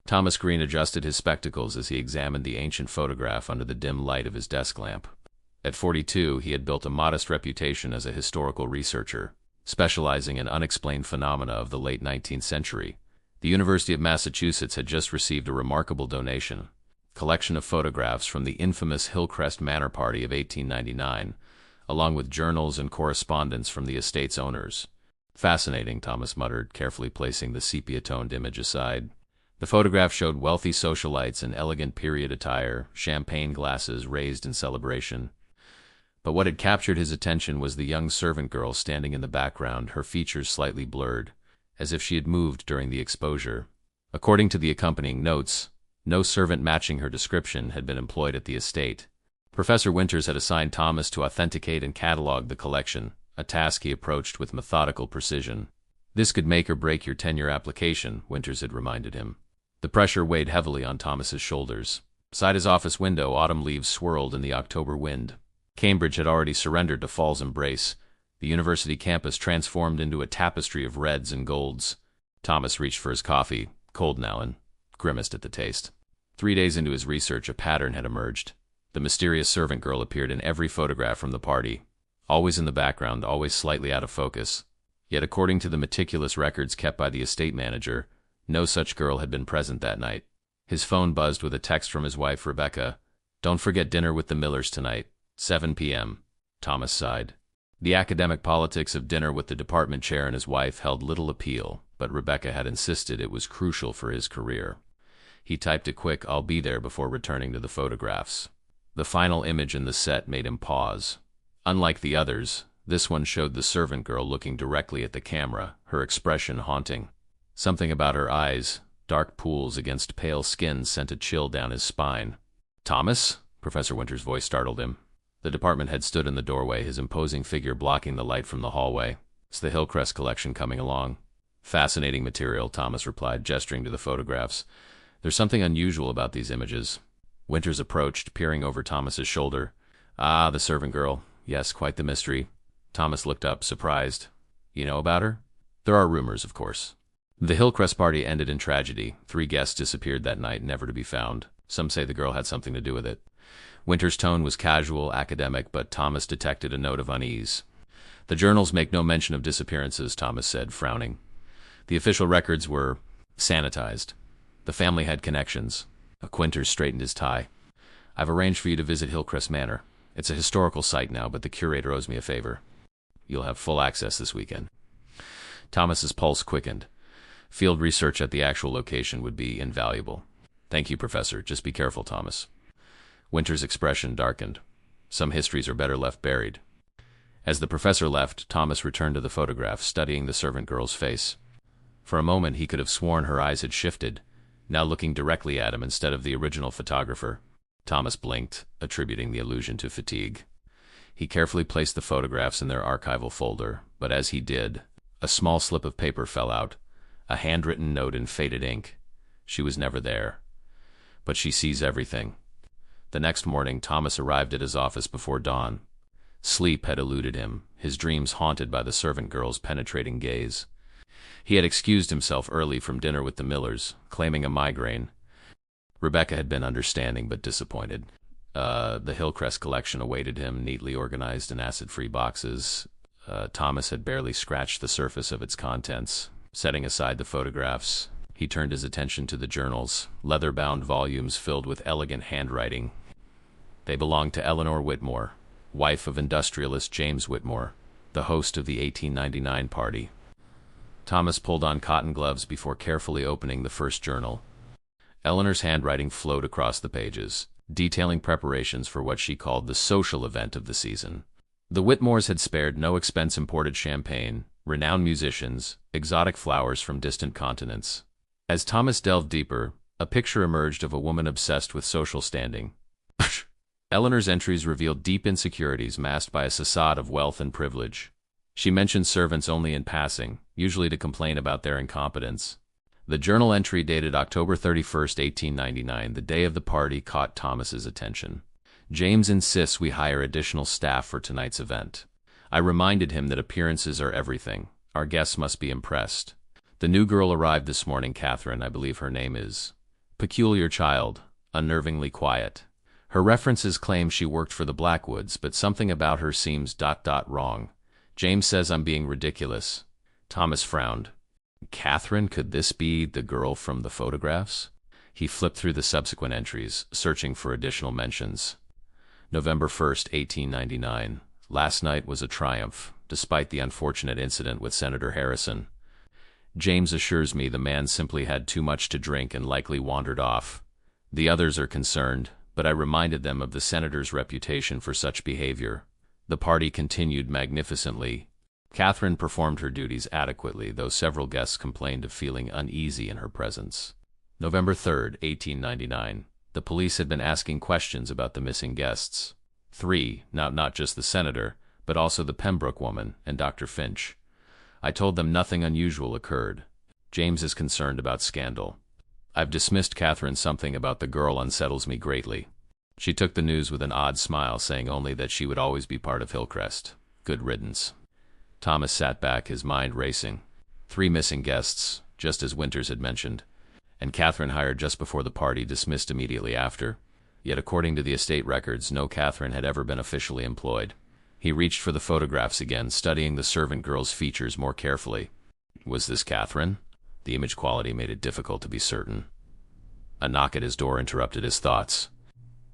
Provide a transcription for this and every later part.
Thomas Green adjusted his spectacles as he examined the ancient photograph under the dim light of his desk lamp. At 42, he had built a modest reputation as a historical researcher, specializing in unexplained phenomena of the late 19th century. The University of Massachusetts had just received a remarkable donation, a collection of photographs from the infamous Hillcrest Manor Party of 1899, along with journals and correspondence from the estate's owners. Fascinating, Thomas muttered, carefully placing the sepia-toned image aside. The photograph showed wealthy socialites in elegant period attire, champagne glasses raised in celebration. But what had captured his attention was the young servant girl standing in the background, her features slightly blurred, as if she had moved during the exposure. According to the accompanying notes, no servant matching her description had been employed at the estate. Professor Winters had assigned Thomas to authenticate and catalog the collection, a task he approached with methodical precision. This could make or break your tenure application, Winters had reminded him. The pressure weighed heavily on Thomas's shoulders. Beside his office window, autumn leaves swirled in the October wind. Cambridge had already surrendered to fall's embrace, the university campus transformed into a tapestry of reds and golds. Thomas reached for his coffee, cold now, and grimaced at the taste. 3 days into his research, a pattern had emerged. The mysterious servant girl appeared in every photograph from the party, always in the background, always slightly out of focus. Yet according to the meticulous records kept by the estate manager, no such girl had been present that night. His phone buzzed with a text from his wife, Rebecca. "Don't forget dinner with the Millers tonight, 7 p.m. Thomas sighed. The academic politics of dinner with the department chair and his wife held little appeal, but Rebecca had insisted it was crucial for his career. He typed a quick "I'll be there" before returning to the photographs. The final image in the set made him pause. Unlike the others, this one showed the servant girl looking directly at the camera, her expression haunting. Something about her eyes, dark pools against pale skin, sent a chill down his spine. "Thomas?" Professor Winters' voice startled him. The department head stood in the doorway, his imposing figure blocking the light from the hallway. "It's the Hillcrest collection coming along." "Fascinating material," Thomas replied, gesturing to the photographs. "There's something unusual about these images." Winters approached, peering over Thomas's shoulder. "Ah, the servant girl. Yes, quite the mystery." Thomas looked up, surprised. "You know about her?" "There are rumors, of course." The Hillcrest party ended in tragedy. 3 guests disappeared that night, never to be found. Some say the girl had something to do with it. Winters' tone was casual, academic, but Thomas detected a note of unease. "The journals make no mention of disappearances," Thomas said, frowning. "The official records were sanitized. The family had connections." Winters straightened his tie. "I've arranged for you to visit Hillcrest Manor. It's a historical site now, but the curator owes me a favor. You'll have full access this weekend." Thomas's pulse quickened. Field research at the actual location would be invaluable. "Thank you, Professor. Just be careful, Thomas." Winters' expression darkened. Some histories are better left buried. As the professor left, Thomas returned to the photograph, studying the servant girl's face. For a moment he could have sworn her eyes had shifted, now looking directly at him instead of the original photographer. Thomas blinked, attributing the illusion to fatigue. He carefully placed the photographs in their archival folder, but as he did, a small slip of paper fell out, a handwritten note in faded ink. She was never there. But she sees everything. The next morning, Thomas arrived at his office before dawn. Sleep had eluded him, his dreams haunted by the servant girl's penetrating gaze. He had excused himself early from dinner with the Millers, claiming a migraine. Rebecca had been understanding but disappointed. The Hillcrest collection awaited him, neatly organized in acid-free boxes. Thomas had barely scratched the surface of its contents. Setting aside the photographs, he turned his attention to the journals, leather-bound volumes filled with elegant handwriting. They belonged to Eleanor Whitmore, wife of industrialist James Whitmore, the host of the 1899 party. Thomas pulled on cotton gloves before carefully opening the first journal. Eleanor's handwriting flowed across the pages, detailing preparations for what she called the social event of the season. The Whitmores had spared no expense: imported champagne, renowned musicians, exotic flowers from distant continents. As Thomas delved deeper, a picture emerged of a woman obsessed with social standing. Eleanor's entries revealed deep insecurities masked by a facade of wealth and privilege. She mentioned servants only in passing, usually to complain about their incompetence. The journal entry dated October 31st, 1899, the day of the party, caught Thomas's attention. "James insists we hire additional staff for tonight's event. I reminded him that appearances are everything. Our guests must be impressed. The new girl arrived this morning, Catherine, I believe her name is." Peculiar child, unnervingly quiet. Her references claim she worked for the Blackwoods, but something about her seems wrong. James says I'm being ridiculous. Thomas frowned. Catherine, could this be the girl from the photographs? He flipped through the subsequent entries, searching for additional mentions. November 1st, 1899. Last night was a triumph, despite the unfortunate incident with Senator Harrison. James assures me the man simply had too much to drink and likely wandered off. The others are concerned, but I reminded them of the senator's reputation for such behavior. The party continued magnificently. Catherine performed her duties adequately, though several guests complained of feeling uneasy in her presence. November 3rd, 1899. The police had been asking questions about the missing guests. 3, not just the senator, but also the Pembroke woman and Dr. Finch. I told them nothing unusual occurred. James is concerned about scandal. I've dismissed Catherine. Something about the girl unsettles me greatly. She took the news with an odd smile, saying only that she would always be part of Hillcrest. Good riddance. Thomas sat back, his mind racing. 3 missing guests, just as Winters had mentioned, and Catherine hired just before the party, dismissed immediately after. Yet according to the estate records, no Catherine had ever been officially employed. He reached for the photographs again, studying the servant girl's features more carefully. Was this Catherine? The image quality made it difficult to be certain. A knock at his door interrupted his thoughts.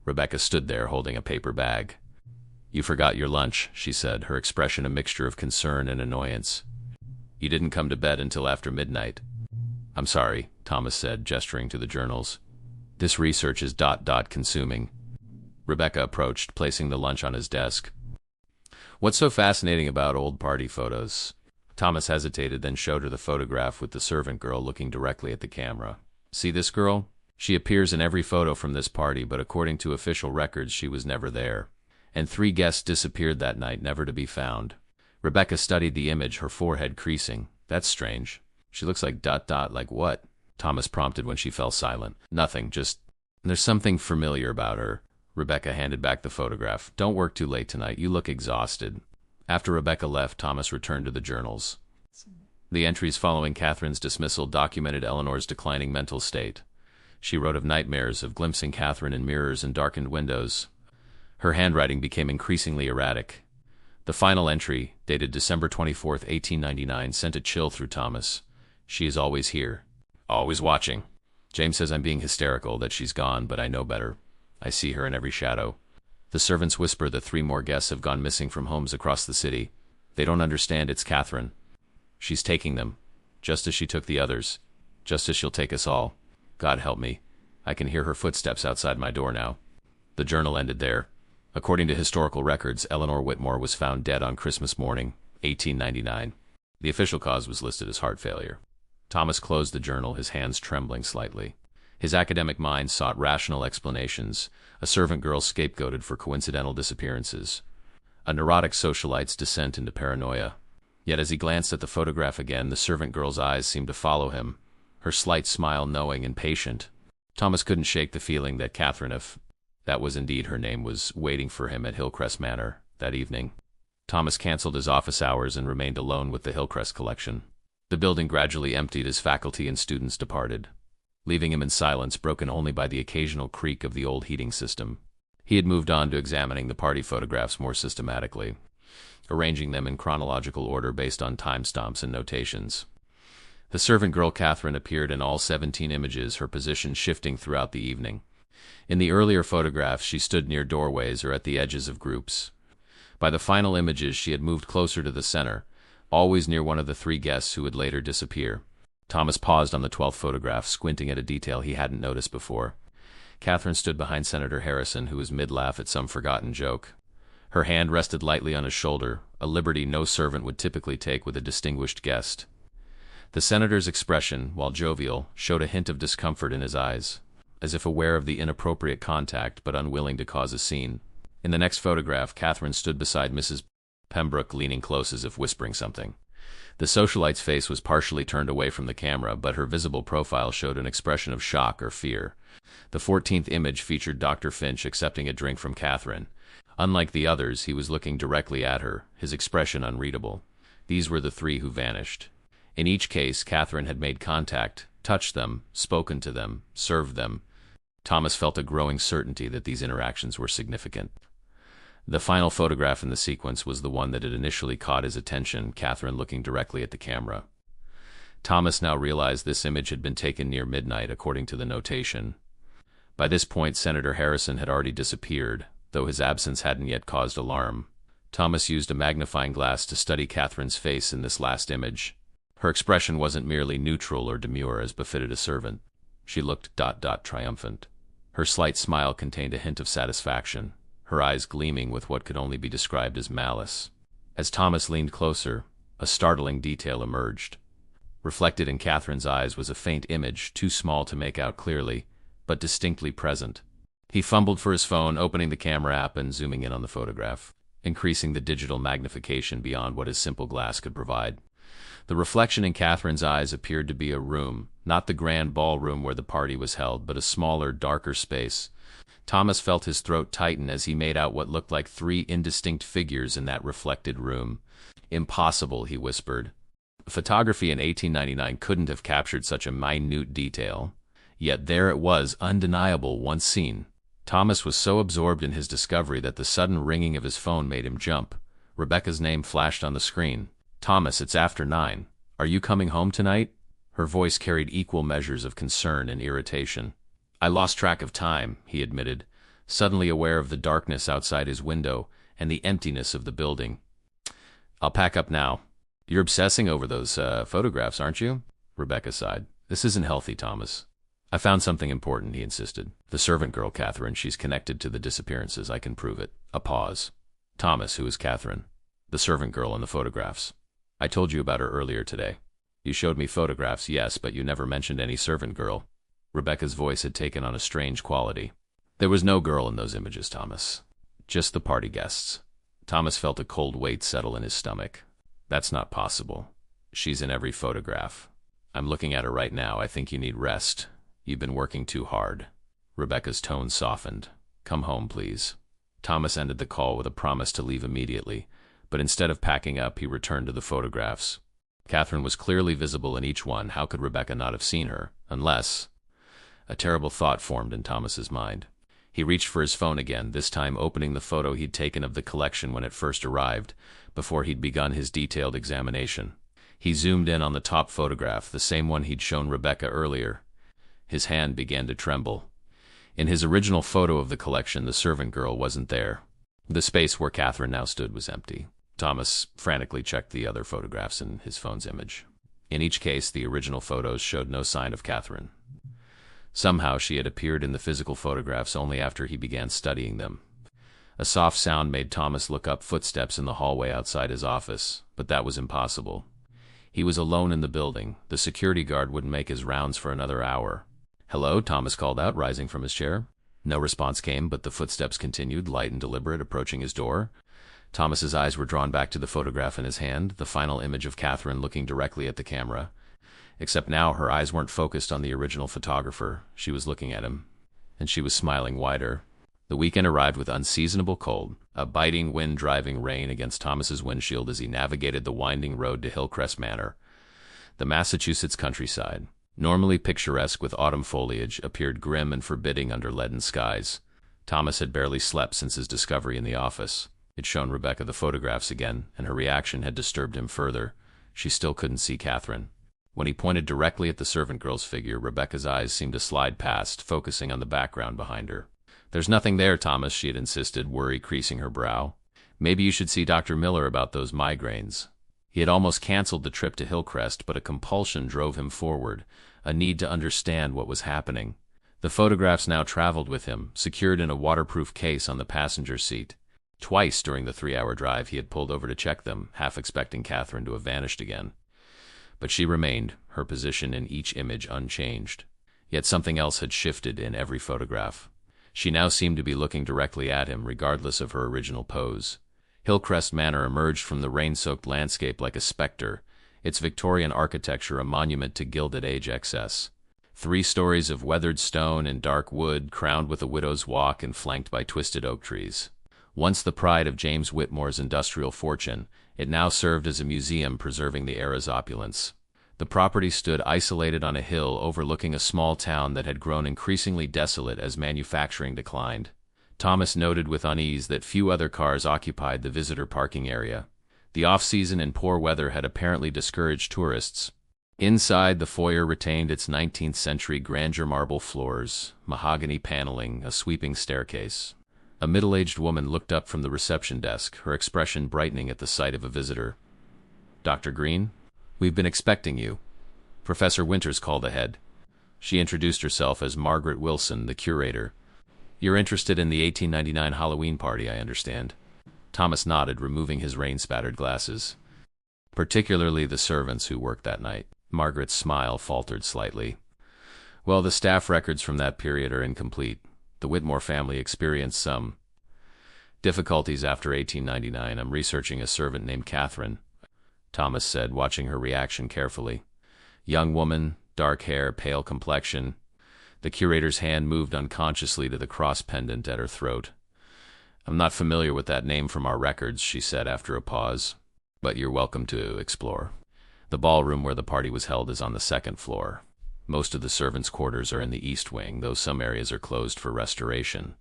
Rebecca stood there holding a paper bag. You forgot your lunch, she said, her expression a mixture of concern and annoyance. You didn't come to bed until after midnight. I'm sorry, Thomas said, gesturing to the journals. This research is consuming. Rebecca approached, placing the lunch on his desk. What's so fascinating about old party photos? Thomas hesitated, then showed her the photograph with the servant girl looking directly at the camera. See this girl? She appears in every photo from this party, but according to official records, she was never there. And 3 guests disappeared that night, never to be found. Rebecca studied the image, her forehead creasing. That's strange. She looks like like what? Thomas prompted when she fell silent. Nothing, just... There's something familiar about her. Rebecca handed back the photograph. Don't work too late tonight. You look exhausted. After Rebecca left, Thomas returned to the journals. The entries following Catherine's dismissal documented Eleanor's declining mental state. She wrote of nightmares, of glimpsing Catherine in mirrors and darkened windows. Her handwriting became increasingly erratic. The final entry, dated December 24th, 1899, sent a chill through Thomas. She is always here. Always watching. James says I'm being hysterical, that she's gone, but I know better. I see her in every shadow. The servants whisper that 3 more guests have gone missing from homes across the city. They don't understand it's Catherine. She's taking them, just as she took the others, just as she'll take us all. God help me. I can hear her footsteps outside my door now. The journal ended there. According to historical records, Eleanor Whitmore was found dead on Christmas morning, 1899. The official cause was listed as heart failure. Thomas closed the journal, his hands trembling slightly. His academic mind sought rational explanations, a servant girl scapegoated for coincidental disappearances, a neurotic socialite's descent into paranoia. Yet as he glanced at the photograph again, the servant girl's eyes seemed to follow him, her slight smile knowing and patient. Thomas couldn't shake the feeling that Catherine, if that was indeed her name, was waiting for him at Hillcrest Manor that evening. Thomas canceled his office hours and remained alone with the Hillcrest collection. The building gradually emptied as faculty and students departed, leaving him in silence, broken only by the occasional creak of the old heating system. He had moved on to examining the party photographs more systematically, arranging them in chronological order based on timestamps and notations. The servant girl Catherine appeared in all 17 images, her position shifting throughout the evening. In the earlier photographs, she stood near doorways or at the edges of groups. By the final images, she had moved closer to the center, always near one of the 3 guests who would later disappear. Thomas paused on the 12th photograph, squinting at a detail he hadn't noticed before. Catherine stood behind Senator Harrison, who was mid-laugh at some forgotten joke. Her hand rested lightly on his shoulder, a liberty no servant would typically take with a distinguished guest. The senator's expression, while jovial, showed a hint of discomfort in his eyes, as if aware of the inappropriate contact but unwilling to cause a scene. In the next photograph, Catherine stood beside Mrs. Pembroke, leaning close as if whispering something. The socialite's face was partially turned away from the camera, but her visible profile showed an expression of shock or fear. The 14th image featured Dr. Finch accepting a drink from Catherine. Unlike the others, he was looking directly at her, his expression unreadable. These were the 3 who vanished. In each case, Catherine had made contact, touched them, spoken to them, served them. Thomas felt a growing certainty that these interactions were significant. The final photograph in the sequence was the one that had initially caught his attention, Catherine looking directly at the camera. Thomas now realized this image had been taken near midnight, according to the notation. By this point, Senator Harrison had already disappeared, though his absence hadn't yet caused alarm. Thomas used a magnifying glass to study Catherine's face in this last image. Her expression wasn't merely neutral or demure as befitted a servant. She looked triumphant. Her slight smile contained a hint of satisfaction, her eyes gleaming with what could only be described as malice. As Thomas leaned closer, a startling detail emerged. Reflected in Catherine's eyes was a faint image, too small to make out clearly, but distinctly present. He fumbled for his phone, opening the camera app and zooming in on the photograph, increasing the digital magnification beyond what his simple glass could provide. The reflection in Catherine's eyes appeared to be a room, not the grand ballroom where the party was held, but a smaller, darker space. Thomas felt his throat tighten as he made out what looked like 3 indistinct figures in that reflected room. "Impossible," he whispered. Photography in 1899 couldn't have captured such a minute detail. Yet there it was, undeniable once seen. Thomas was so absorbed in his discovery that the sudden ringing of his phone made him jump. Rebecca's name flashed on the screen. "Thomas, it's after 9. Are you coming home tonight?" Her voice carried equal measures of concern and irritation. "I lost track of time," he admitted, suddenly aware of the darkness outside his window and the emptiness of the building. "I'll pack up now." "You're obsessing over those photographs, aren't you?" Rebecca sighed. "This isn't healthy, Thomas." "I found something important," he insisted. "The servant girl, Catherine. She's connected to the disappearances. I can prove it." A pause. "Thomas, who is Catherine?" "The servant girl in the photographs. I told you about her earlier today." "You showed me photographs, yes, but you never mentioned any servant girl." Rebecca's voice had taken on a strange quality. "There was no girl in those images, Thomas. Just the party guests." Thomas felt a cold weight settle in his stomach. "That's not possible. She's in every photograph. I'm looking at her right now. I think you need rest. You've been working too hard." Rebecca's tone softened. "Come home, please." Thomas ended the call with a promise to leave immediately, but instead of packing up, he returned to the photographs. Catherine was clearly visible in each one. How could Rebecca not have seen her? Unless... A terrible thought formed in Thomas's mind. He reached for his phone again, this time opening the photo he'd taken of the collection when it first arrived, before he'd begun his detailed examination. He zoomed in on the top photograph, the same one he'd shown Rebecca earlier. His hand began to tremble. In his original photo of the collection, the servant girl wasn't there. The space where Catherine now stood was empty. Thomas frantically checked the other photographs in his phone's image. In each case, the original photos showed no sign of Catherine. Somehow she had appeared in the physical photographs only after he began studying them. A soft sound made Thomas look up, footsteps in the hallway outside his office, but that was impossible. He was alone in the building. The security guard wouldn't make his rounds for another hour. "Hello," Thomas called out, rising from his chair. No response came, but the footsteps continued, light and deliberate, approaching his door. Thomas's eyes were drawn back to the photograph in his hand, the final image of Catherine looking directly at the camera. Except now her eyes weren't focused on the original photographer. She was looking at him, and she was smiling wider. The weekend arrived with unseasonable cold, a biting wind driving rain against Thomas's windshield as he navigated the winding road to Hillcrest Manor. The Massachusetts countryside, normally picturesque with autumn foliage, appeared grim and forbidding under leaden skies. Thomas had barely slept since his discovery in the office. He'd shown Rebecca the photographs again, and her reaction had disturbed him further. She still couldn't see Catherine. When he pointed directly at the servant girl's figure, Rebecca's eyes seemed to slide past, focusing on the background behind her. "There's nothing there, Thomas," she had insisted, worry creasing her brow. "Maybe you should see Dr. Miller about those migraines." He had almost canceled the trip to Hillcrest, but a compulsion drove him forward, a need to understand what was happening. The photographs now traveled with him, secured in a waterproof case on the passenger seat. Twice during the 3-hour drive he had pulled over to check them, half expecting Catherine to have vanished again. But she remained, her position in each image unchanged. Yet something else had shifted in every photograph. She now seemed to be looking directly at him, regardless of her original pose. Hillcrest Manor emerged from the rain-soaked landscape like a specter, its Victorian architecture a monument to Gilded Age excess. 3 stories of weathered stone and dark wood, crowned with a widow's walk and flanked by twisted oak trees. Once the pride of James Whitmore's industrial fortune, it now served as a museum preserving the era's opulence. The property stood isolated on a hill overlooking a small town that had grown increasingly desolate as manufacturing declined. Thomas noted with unease that few other cars occupied the visitor parking area. The off-season and poor weather had apparently discouraged tourists. Inside, the foyer retained its 19th-century grandeur: marble floors, mahogany paneling, a sweeping staircase. A middle-aged woman looked up from the reception desk, her expression brightening at the sight of a visitor. "Dr. Green? We've been expecting you." Professor Winters called ahead. She introduced herself as Margaret Wilson, the curator. "You're interested in the 1899 Halloween party, I understand." Thomas nodded, removing his rain-spattered glasses. "Particularly the servants who worked that night." Margaret's smile faltered slightly. "Well, the staff records from that period are incomplete. The Whitmore family experienced some difficulties after 1899. I'm researching a servant named Catherine," Thomas said, watching her reaction carefully. "Young woman, dark hair, pale complexion." The curator's hand moved unconsciously to the cross pendant at her throat. "I'm not familiar with that name from our records," she said after a pause, "but you're welcome to explore. The ballroom where the party was held is on the second floor. Most of the servants' quarters are in the east wing, though some areas are closed for restoration."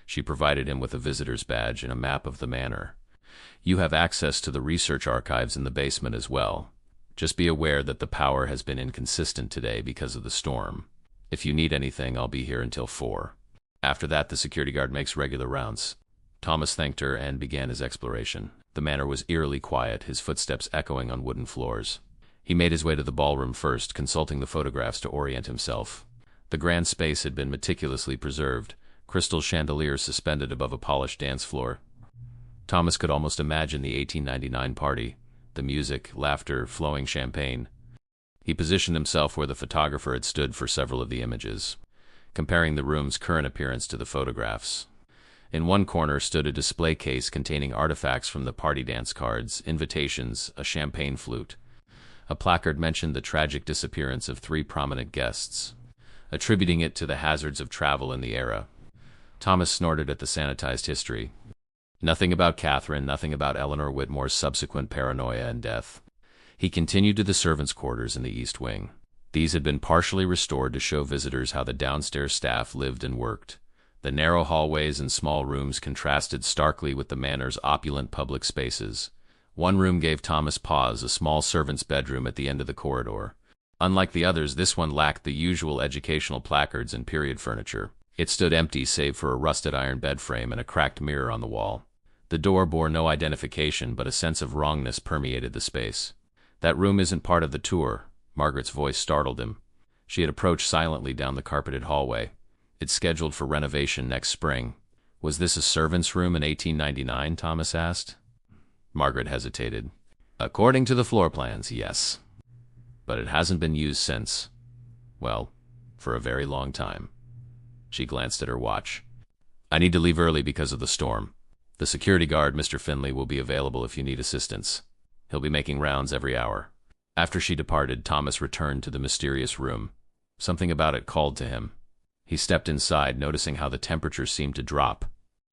She provided him with a visitor's badge and a map of the manor. "You have access to the research archives in the basement as well. Just be aware that the power has been inconsistent today because of the storm. If you need anything, I'll be here until 4. After that, the security guard makes regular rounds." Thomas thanked her and began his exploration. The manor was eerily quiet, his footsteps echoing on wooden floors. He made his way to the ballroom first, consulting the photographs to orient himself. The grand space had been meticulously preserved, crystal chandeliers suspended above a polished dance floor. Thomas could almost imagine the 1899 party, the music, laughter, flowing champagne. He positioned himself where the photographer had stood for several of the images, comparing the room's current appearance to the photographs. In one corner stood a display case containing artifacts from the party dance cards, invitations, a champagne flute. A placard mentioned the tragic disappearance of 3 prominent guests, attributing it to the hazards of travel in the era. Thomas snorted at the sanitized history. Nothing about Catherine, nothing about Eleanor Whitmore's subsequent paranoia and death. He continued to the servants' quarters in the east wing. These had been partially restored to show visitors how the downstairs staff lived and worked. The narrow hallways and small rooms contrasted starkly with the manor's opulent public spaces. One room gave Thomas pause, a small servant's bedroom at the end of the corridor. Unlike the others, this one lacked the usual educational placards and period furniture. It stood empty save for a rusted iron bed frame and a cracked mirror on the wall. The door bore no identification, but a sense of wrongness permeated the space. "That room isn't part of the tour," Margaret's voice startled him. She had approached silently down the carpeted hallway. "It's scheduled for renovation next spring." "Was this a servant's room in 1899?" Thomas asked. Margaret hesitated. "According to the floor plans, yes. But it hasn't been used since, well, for a very long time." She glanced at her watch. "I need to leave early because of the storm. The security guard, Mr. Finley, will be available if you need assistance. He'll be making rounds every hour." After she departed, Thomas returned to the mysterious room. Something about it called to him. He stepped inside, noticing how the temperature seemed to drop.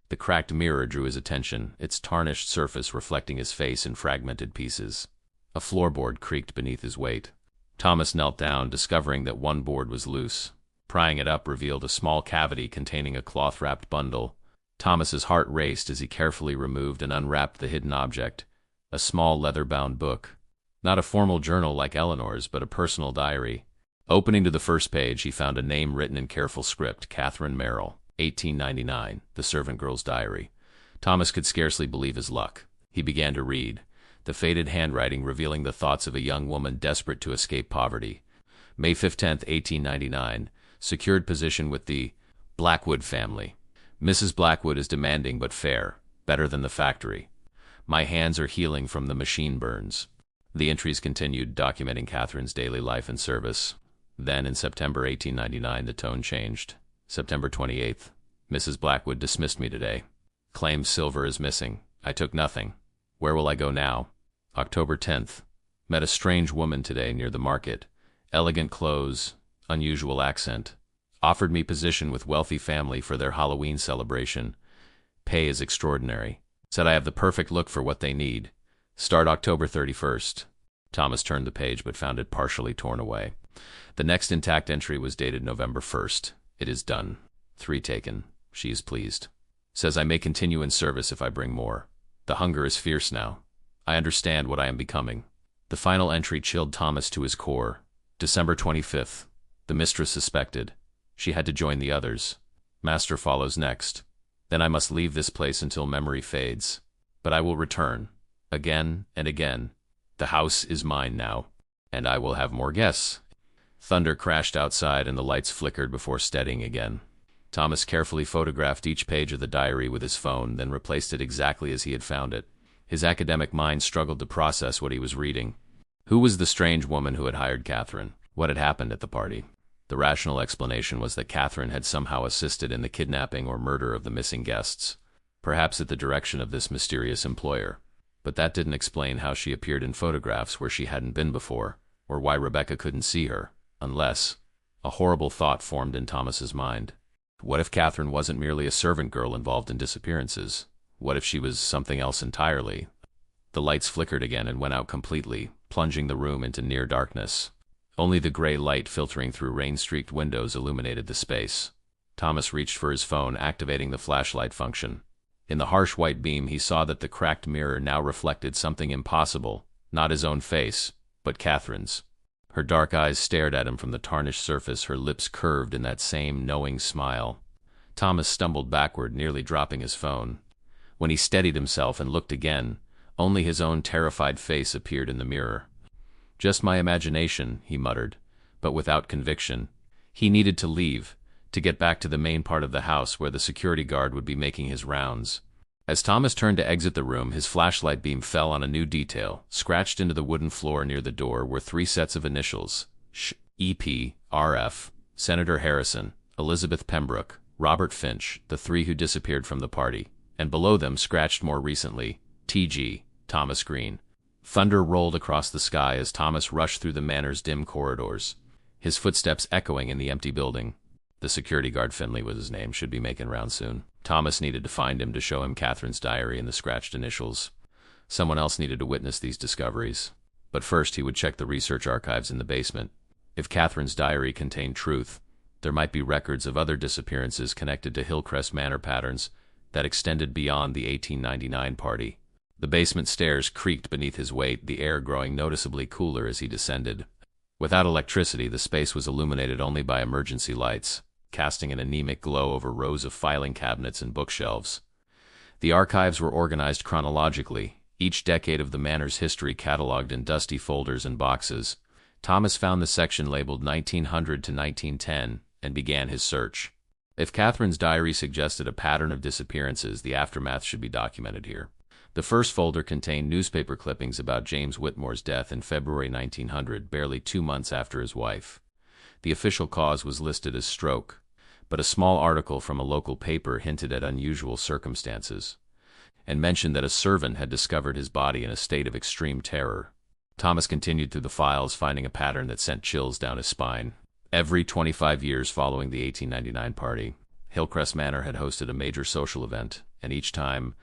The cracked mirror drew his attention, its tarnished surface reflecting his face in fragmented pieces. A floorboard creaked beneath his weight. Thomas knelt down, discovering that one board was loose. Prying it up revealed a small cavity containing a cloth-wrapped bundle. Thomas's heart raced as he carefully removed and unwrapped the hidden object, a small leather-bound book. Not a formal journal like Eleanor's, but a personal diary. Opening to the first page, he found a name written in careful script: Catherine Merrill, 1899, the servant girl's diary. Thomas could scarcely believe his luck. He began to read, the faded handwriting revealing the thoughts of a young woman desperate to escape poverty. May 15, 1899, secured position with the Blackwood family. Mrs. Blackwood is demanding but fair, better than the factory. My hands are healing from the machine burns. The entries continued, documenting Catherine's daily life and service. Then, in September 1899, the tone changed. September 28th. Mrs. Blackwood dismissed me today. Claims silver is missing. I took nothing. Where will I go now? October 10th. Met a strange woman today near the market. Elegant clothes, unusual accent. Offered me position with wealthy family for their Halloween celebration. Pay is extraordinary. Said I have the perfect look for what they need. Start October 31st. Thomas turned the page but found it partially torn away. The next intact entry was dated November 1st. It is done. 3 taken. She is pleased. Says I may continue in service if I bring more. The hunger is fierce now. I understand what I am becoming. The final entry chilled Thomas to his core. December 25th. The mistress suspected. She had to join the others. Master follows next. Then I must leave this place until memory fades. But I will return. Again and again. The house is mine now. And I will have more guests. Thunder crashed outside and the lights flickered before steadying again. Thomas carefully photographed each page of the diary with his phone, then replaced it exactly as he had found it. His academic mind struggled to process what he was reading. Who was the strange woman who had hired Catherine? What had happened at the party? The rational explanation was that Catherine had somehow assisted in the kidnapping or murder of the missing guests, perhaps at the direction of this mysterious employer. But that didn't explain how she appeared in photographs where she hadn't been before, or why Rebecca couldn't see her, unless... A horrible thought formed in Thomas's mind. What if Catherine wasn't merely a servant girl involved in disappearances? What if she was something else entirely? The lights flickered again and went out completely, plunging the room into near darkness. Only the gray light filtering through rain-streaked windows illuminated the space. Thomas reached for his phone, activating the flashlight function. In the harsh white beam, he saw that the cracked mirror now reflected something impossible, not his own face, but Catherine's. Her dark eyes stared at him from the tarnished surface, her lips curved in that same knowing smile. Thomas stumbled backward, nearly dropping his phone. When he steadied himself and looked again, only his own terrified face appeared in the mirror. Just my imagination, he muttered, but without conviction. He needed to leave, to get back to the main part of the house where the security guard would be making his rounds. As Thomas turned to exit the room, his flashlight beam fell on a new detail. Scratched into the wooden floor near the door were 3 sets of initials: EP, RF, Senator Harrison, Elizabeth Pembroke, Robert Finch, the 3 who disappeared from the party, and below them, scratched more recently, TG, Thomas Green. Thunder rolled across the sky as Thomas rushed through the manor's dim corridors, his footsteps echoing in the empty building. The security guard, Finley was his name, should be making rounds soon. Thomas needed to find him to show him Catherine's diary and the scratched initials. Someone else needed to witness these discoveries. But first he would check the research archives in the basement. If Catherine's diary contained truth, there might be records of other disappearances connected to Hillcrest Manor patterns that extended beyond the 1899 party. The basement stairs creaked beneath his weight, the air growing noticeably cooler as he descended. Without electricity, the space was illuminated only by emergency lights, casting an anemic glow over rows of filing cabinets and bookshelves. The archives were organized chronologically, each decade of the manor's history cataloged in dusty folders and boxes. Thomas found the section labeled 1900 to 1910 and began his search. If Catherine's diary suggested a pattern of disappearances, the aftermath should be documented here. The first folder contained newspaper clippings about James Whitmore's death in February 1900, barely 2 months after his wife. The official cause was listed as stroke, but a small article from a local paper hinted at unusual circumstances, and mentioned that a servant had discovered his body in a state of extreme terror. Thomas continued through the files, finding a pattern that sent chills down his spine. Every 25 years following the 1899 party, Hillcrest Manor had hosted a major social event, and each time,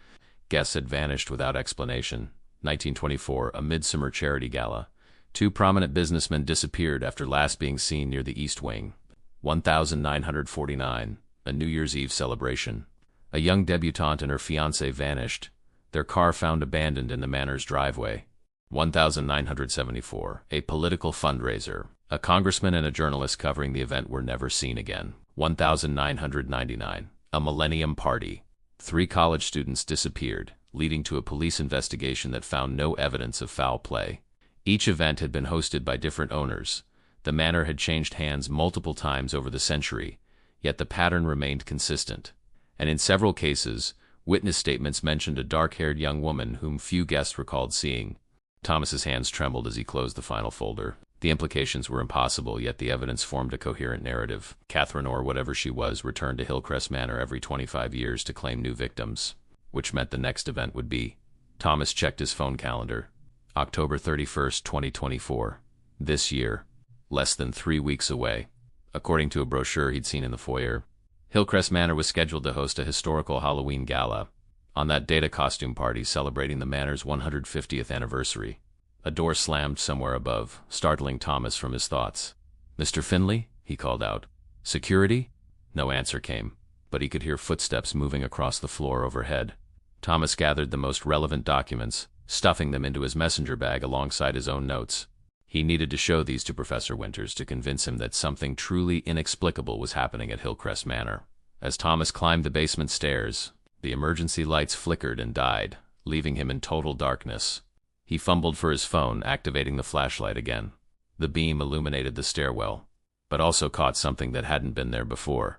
guests had vanished without explanation. 1924, a midsummer charity gala. 2 prominent businessmen disappeared after last being seen near the East Wing. 1949, a New Year's Eve celebration. A young debutante and her fiancé vanished, their car found abandoned in the manor's driveway. 1974, a political fundraiser. A congressman and a journalist covering the event were never seen again. 1999, a millennium party. 3 college students disappeared, leading to a police investigation that found no evidence of foul play. Each event had been hosted by different owners. The manor had changed hands multiple times over the century, yet the pattern remained consistent. And in several cases, witness statements mentioned a dark-haired young woman whom few guests recalled seeing. Thomas's hands trembled as he closed the final folder. The implications were impossible, yet the evidence formed a coherent narrative. Catherine, or whatever she was, returned to Hillcrest Manor every 25 years to claim new victims, which meant the next event would be. Thomas checked his phone calendar. October 31st, 2024. This year. Less than 3 weeks away. According to a brochure he'd seen in the foyer, Hillcrest Manor was scheduled to host a historical Halloween gala. On that date, a costume party celebrating the manor's 150th anniversary. A door slammed somewhere above, startling Thomas from his thoughts. "Mr. Finley?" he called out. "Security?" No answer came, but he could hear footsteps moving across the floor overhead. Thomas gathered the most relevant documents, stuffing them into his messenger bag alongside his own notes. He needed to show these to Professor Winters to convince him that something truly inexplicable was happening at Hillcrest Manor. As Thomas climbed the basement stairs, the emergency lights flickered and died, leaving him in total darkness. He fumbled for his phone, activating the flashlight again. The beam illuminated the stairwell, but also caught something that hadn't been there before.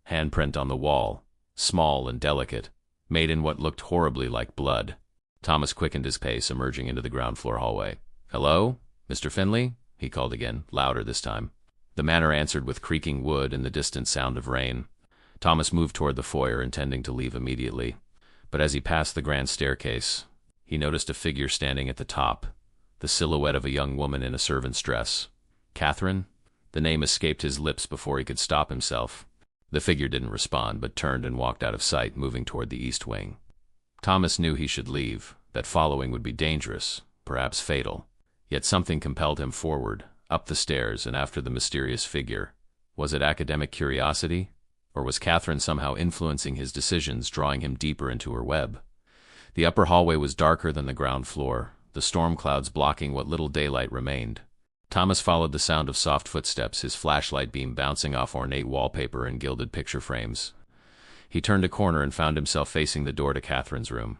Handprint on the wall, small and delicate, made in what looked horribly like blood. Thomas quickened his pace, emerging into the ground floor hallway. "Hello? Mr. Finley?" he called again, louder this time. The manor answered with creaking wood and the distant sound of rain. Thomas moved toward the foyer, intending to leave immediately. But as he passed the grand staircase, he noticed a figure standing at the top, the silhouette of a young woman in a servant's dress. Catherine? The name escaped his lips before he could stop himself. The figure didn't respond, but turned and walked out of sight, moving toward the east wing. Thomas knew he should leave, that following would be dangerous, perhaps fatal. Yet something compelled him forward, up the stairs and after the mysterious figure. Was it academic curiosity? Or was Catherine somehow influencing his decisions, drawing him deeper into her web? The upper hallway was darker than the ground floor, the storm clouds blocking what little daylight remained. Thomas followed the sound of soft footsteps, his flashlight beam bouncing off ornate wallpaper and gilded picture frames. He turned a corner and found himself facing the door to Catherine's room.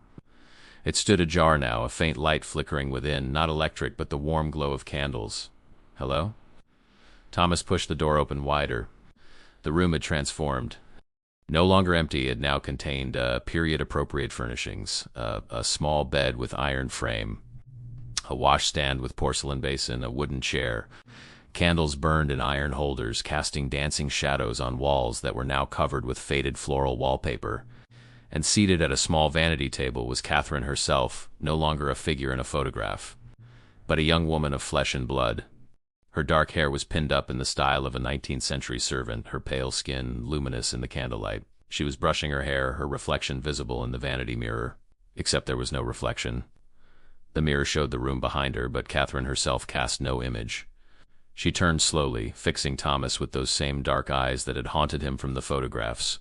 It stood ajar now, a faint light flickering within, not electric but the warm glow of candles. "Hello?" Thomas pushed the door open wider. The room had transformed. No longer empty, it now contained period-appropriate furnishings, a small bed with iron frame, a washstand with porcelain basin, a wooden chair. Candles burned in iron holders, casting dancing shadows on walls that were now covered with faded floral wallpaper. And seated at a small vanity table was Catherine herself, no longer a figure in a photograph, but a young woman of flesh and blood. Her dark hair was pinned up in the style of a 19th-century servant, her pale skin luminous in the candlelight. She was brushing her hair, her reflection visible in the vanity mirror, except there was no reflection. The mirror showed the room behind her, but Catherine herself cast no image. She turned slowly, fixing Thomas with those same dark eyes that had haunted him from the photographs.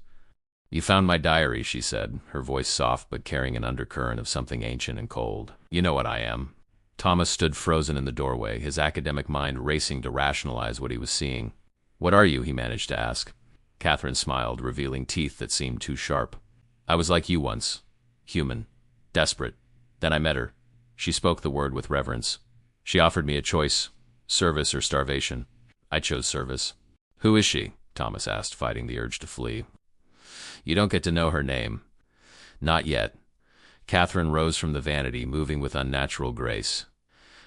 "You found my diary," she said, her voice soft but carrying an undercurrent of something ancient and cold. "You know what I am." Thomas stood frozen in the doorway, his academic mind racing to rationalize what he was seeing. "What are you?" he managed to ask. Catherine smiled, revealing teeth that seemed too sharp. "I was like you once. Human. Desperate. Then I met her." She spoke the word with reverence. "She offered me a choice, service or starvation. I chose service." "Who is she?" Thomas asked, fighting the urge to flee. "You don't get to know her name." "Not yet." Catherine rose from the vanity, moving with unnatural grace.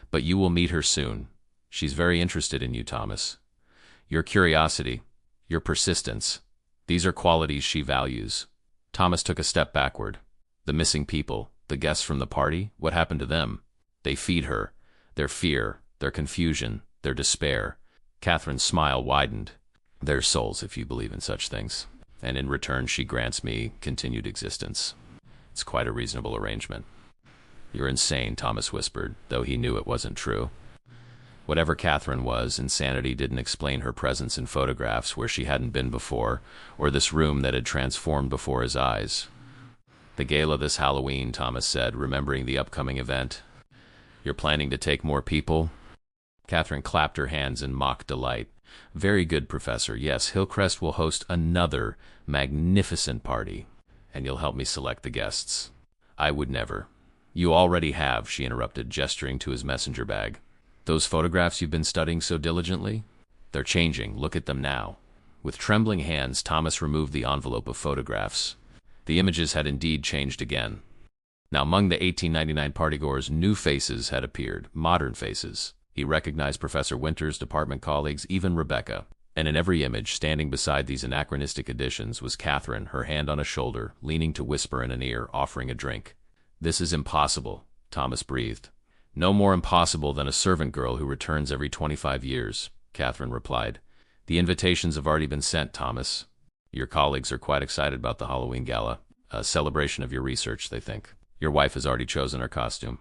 "But you will meet her soon. She's very interested in you, Thomas. Your curiosity, your persistence, these are qualities she values." Thomas took a step backward. The missing people, the guests from the party, what happened to them? They feed her. Their fear, their confusion, their despair. Catherine's smile widened. "Their souls, if you believe in such things. And in return she grants me continued existence. It's quite a reasonable arrangement." "You're insane," Thomas whispered, though he knew it wasn't true. Whatever Catherine was, insanity didn't explain her presence in photographs where she hadn't been before, or this room that had transformed before his eyes. "The gala this Halloween," Thomas said, remembering the upcoming event. "You're planning to take more people?" Catherine clapped her hands in mock delight. "Very good, Professor. Yes, Hillcrest will host another magnificent party. And you'll help me select the guests." "I would never." "You already have," she interrupted, gesturing to his messenger bag. "Those photographs you've been studying so diligently? They're changing. Look at them now." With trembling hands, Thomas removed the envelope of photographs. The images had indeed changed again. Now among the 1899 partygoers, new faces had appeared, modern faces. He recognized Professor Winters' department colleagues, even Rebecca. And in every image, standing beside these anachronistic additions, was Catherine, her hand on a shoulder, leaning to whisper in an ear, offering a drink. "This is impossible," Thomas breathed. "No more impossible than a servant girl who returns every 25 years, Catherine replied. "The invitations have already been sent, Thomas. Your colleagues are quite excited about the Halloween gala. A celebration of your research, they think. Your wife has already chosen her costume."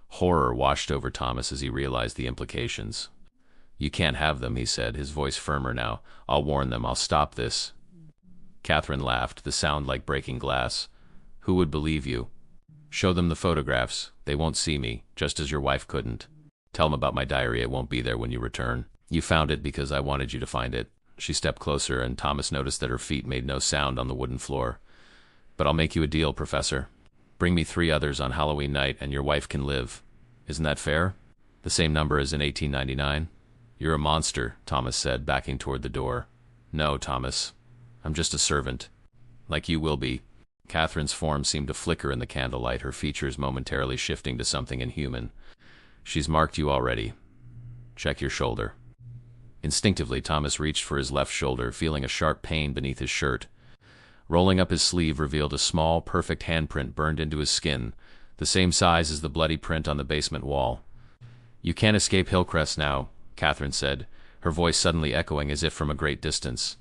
Horror washed over Thomas as he realized the implications. "You can't have them," he said, his voice firmer now. "I'll warn them. I'll stop this." Catherine laughed, the sound like breaking glass. "Who would believe you?" "Show them the photographs. They won't see me, just as your wife couldn't. Tell them about my diary. It won't be there when you return. You found it because I wanted you to find it." She stepped closer, and Thomas noticed that her feet made no sound on the wooden floor. "But I'll make you a deal, Professor. Bring me 3 others on Halloween night, and your wife can live. Isn't that fair? The same number as in 1899? "You're a monster," Thomas said, backing toward the door. "No, Thomas. I'm just a servant. Like you will be." Catherine's form seemed to flicker in the candlelight, her features momentarily shifting to something inhuman. "She's marked you already. Check your shoulder." Instinctively, Thomas reached for his left shoulder, feeling a sharp pain beneath his shirt. Rolling up his sleeve revealed a small, perfect handprint burned into his skin, the same size as the bloody print on the basement wall. "You can't escape Hillcrest now," Catherine said, her voice suddenly echoing as if from a great distance.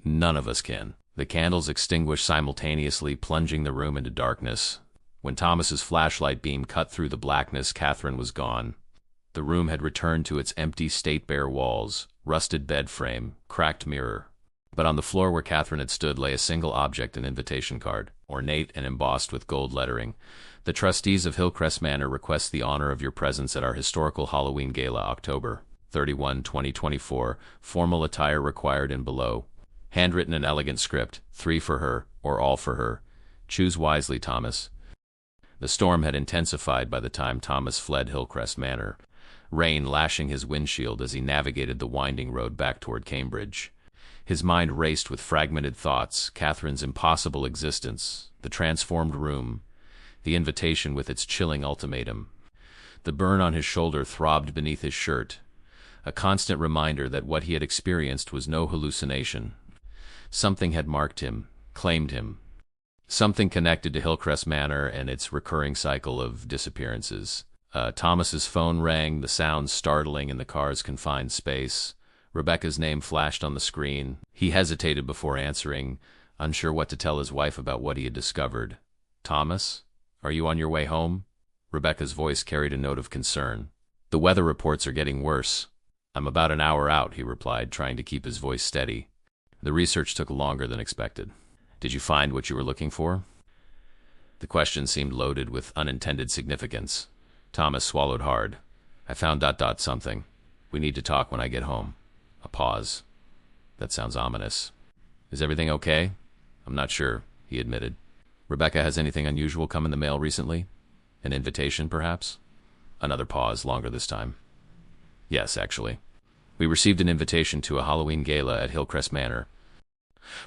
"None of us can." The candles extinguished simultaneously, plunging the room into darkness. When Thomas's flashlight beam cut through the blackness, Catherine was gone. The room had returned to its empty, state-bare walls, rusted bed frame, cracked mirror. But on the floor where Catherine had stood lay a single object, an invitation card, ornate and embossed with gold lettering. "The trustees of Hillcrest Manor request the honor of your presence at our historical Halloween gala, October 31, 2024. Formal attire required in below." Handwritten in elegant script, 3 for her, or all for her. Choose wisely, Thomas. The storm had intensified by the time Thomas fled Hillcrest Manor, rain lashing his windshield as he navigated the winding road back toward Cambridge. His mind raced with fragmented thoughts, Catherine's impossible existence, the transformed room, the invitation with its chilling ultimatum. The burn on his shoulder throbbed beneath his shirt, a constant reminder that what he had experienced was no hallucination. Something had marked him, claimed him. Something connected to Hillcrest Manor and its recurring cycle of disappearances. Thomas's phone rang, the sound startling in the car's confined space. Rebecca's name flashed on the screen. He hesitated before answering, unsure what to tell his wife about what he had discovered. "Thomas, are you on your way home?" Rebecca's voice carried a note of concern. "The weather reports are getting worse." "I'm about an hour out," he replied, trying to keep his voice steady. "The research took longer than expected." "Did you find what you were looking for?" The question seemed loaded with unintended significance. Thomas swallowed hard. "I found ... something. We need to talk when I get home." A pause. "That sounds ominous." "Is everything okay?" "I'm not sure," he admitted. "Rebecca, has anything unusual come in the mail recently? An invitation, perhaps?" Another pause, longer this time. "Yes, actually. We received an invitation to a Halloween gala at Hillcrest Manor.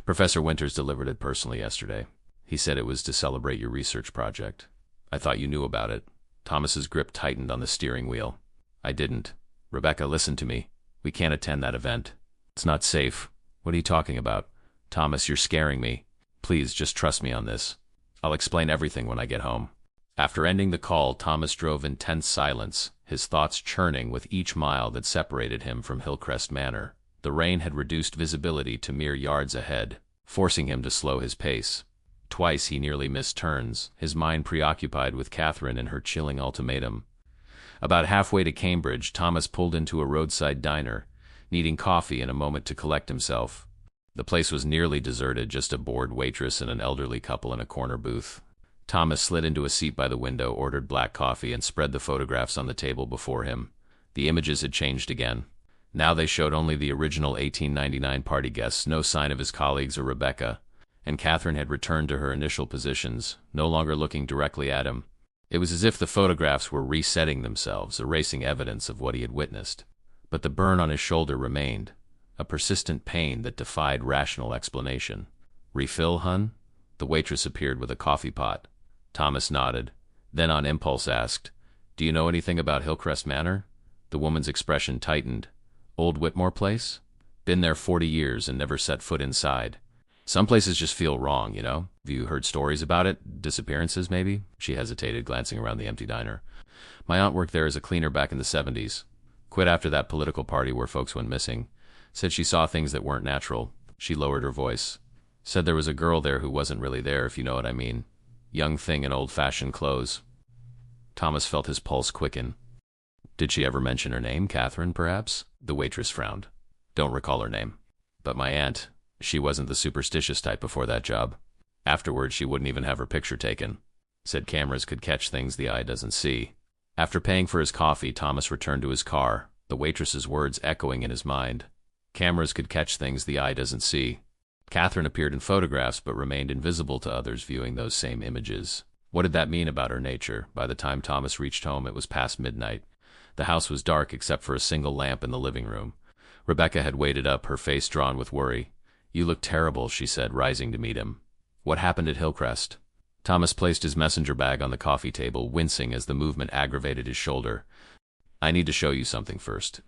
Professor Winters delivered it personally yesterday. He said it was to celebrate your research project. I thought you knew about it." Thomas's grip tightened on the steering wheel. "I didn't. Rebecca, listen to me. We can't attend that event. It's not safe." "What are you talking about?" "Thomas, you're scaring me. Please, just trust me on this. I'll explain everything when I get home." After ending the call, Thomas drove in tense silence, his thoughts churning with each mile that separated him from Hillcrest Manor. The rain had reduced visibility to mere yards ahead, forcing him to slow his pace. Twice he nearly missed turns, his mind preoccupied with Catherine and her chilling ultimatum. About halfway to Cambridge, Thomas pulled into a roadside diner, needing coffee and a moment to collect himself. The place was nearly deserted, just a bored waitress and an elderly couple in a corner booth. Thomas slid into a seat by the window, ordered black coffee, and spread the photographs on the table before him. The images had changed again. Now they showed only the original 1899 party guests, no sign of his colleagues or Rebecca, and Catherine had returned to her initial positions, no longer looking directly at him. It was as if the photographs were resetting themselves, erasing evidence of what he had witnessed. But the burn on his shoulder remained, a persistent pain that defied rational explanation. "Refill, hun?" The waitress appeared with a coffee pot. Thomas nodded, then on impulse asked, "Do you know anything about Hillcrest Manor?" The woman's expression tightened. "Old Whitmore Place? Been there 40 years and never set foot inside. Some places just feel wrong, you know? Have you heard stories about it? Disappearances, maybe?" She hesitated, glancing around the empty diner. "My aunt worked there as a cleaner back in the 70s. Quit after that political party where folks went missing. Said she saw things that weren't natural." She lowered her voice. "Said there was a girl there who wasn't really there, if you know what I mean. Young thing in old-fashioned clothes." Thomas felt his pulse quicken. Did she ever mention her name, Catherine, perhaps? The waitress frowned. Don't recall her name. But my aunt, she wasn't the superstitious type before that job. Afterwards, she wouldn't even have her picture taken. Said cameras could catch things the eye doesn't see. After paying for his coffee, Thomas returned to his car, the waitress's words echoing in his mind. Cameras could catch things the eye doesn't see. Catherine appeared in photographs but remained invisible to others viewing those same images. What did that mean about her nature? By the time Thomas reached home, it was past midnight. The house was dark except for a single lamp in the living room. Rebecca had waited up, her face drawn with worry. You look terrible, she said, rising to meet him. What happened at Hillcrest? Thomas placed his messenger bag on the coffee table, wincing as the movement aggravated his shoulder. I need to show you something first.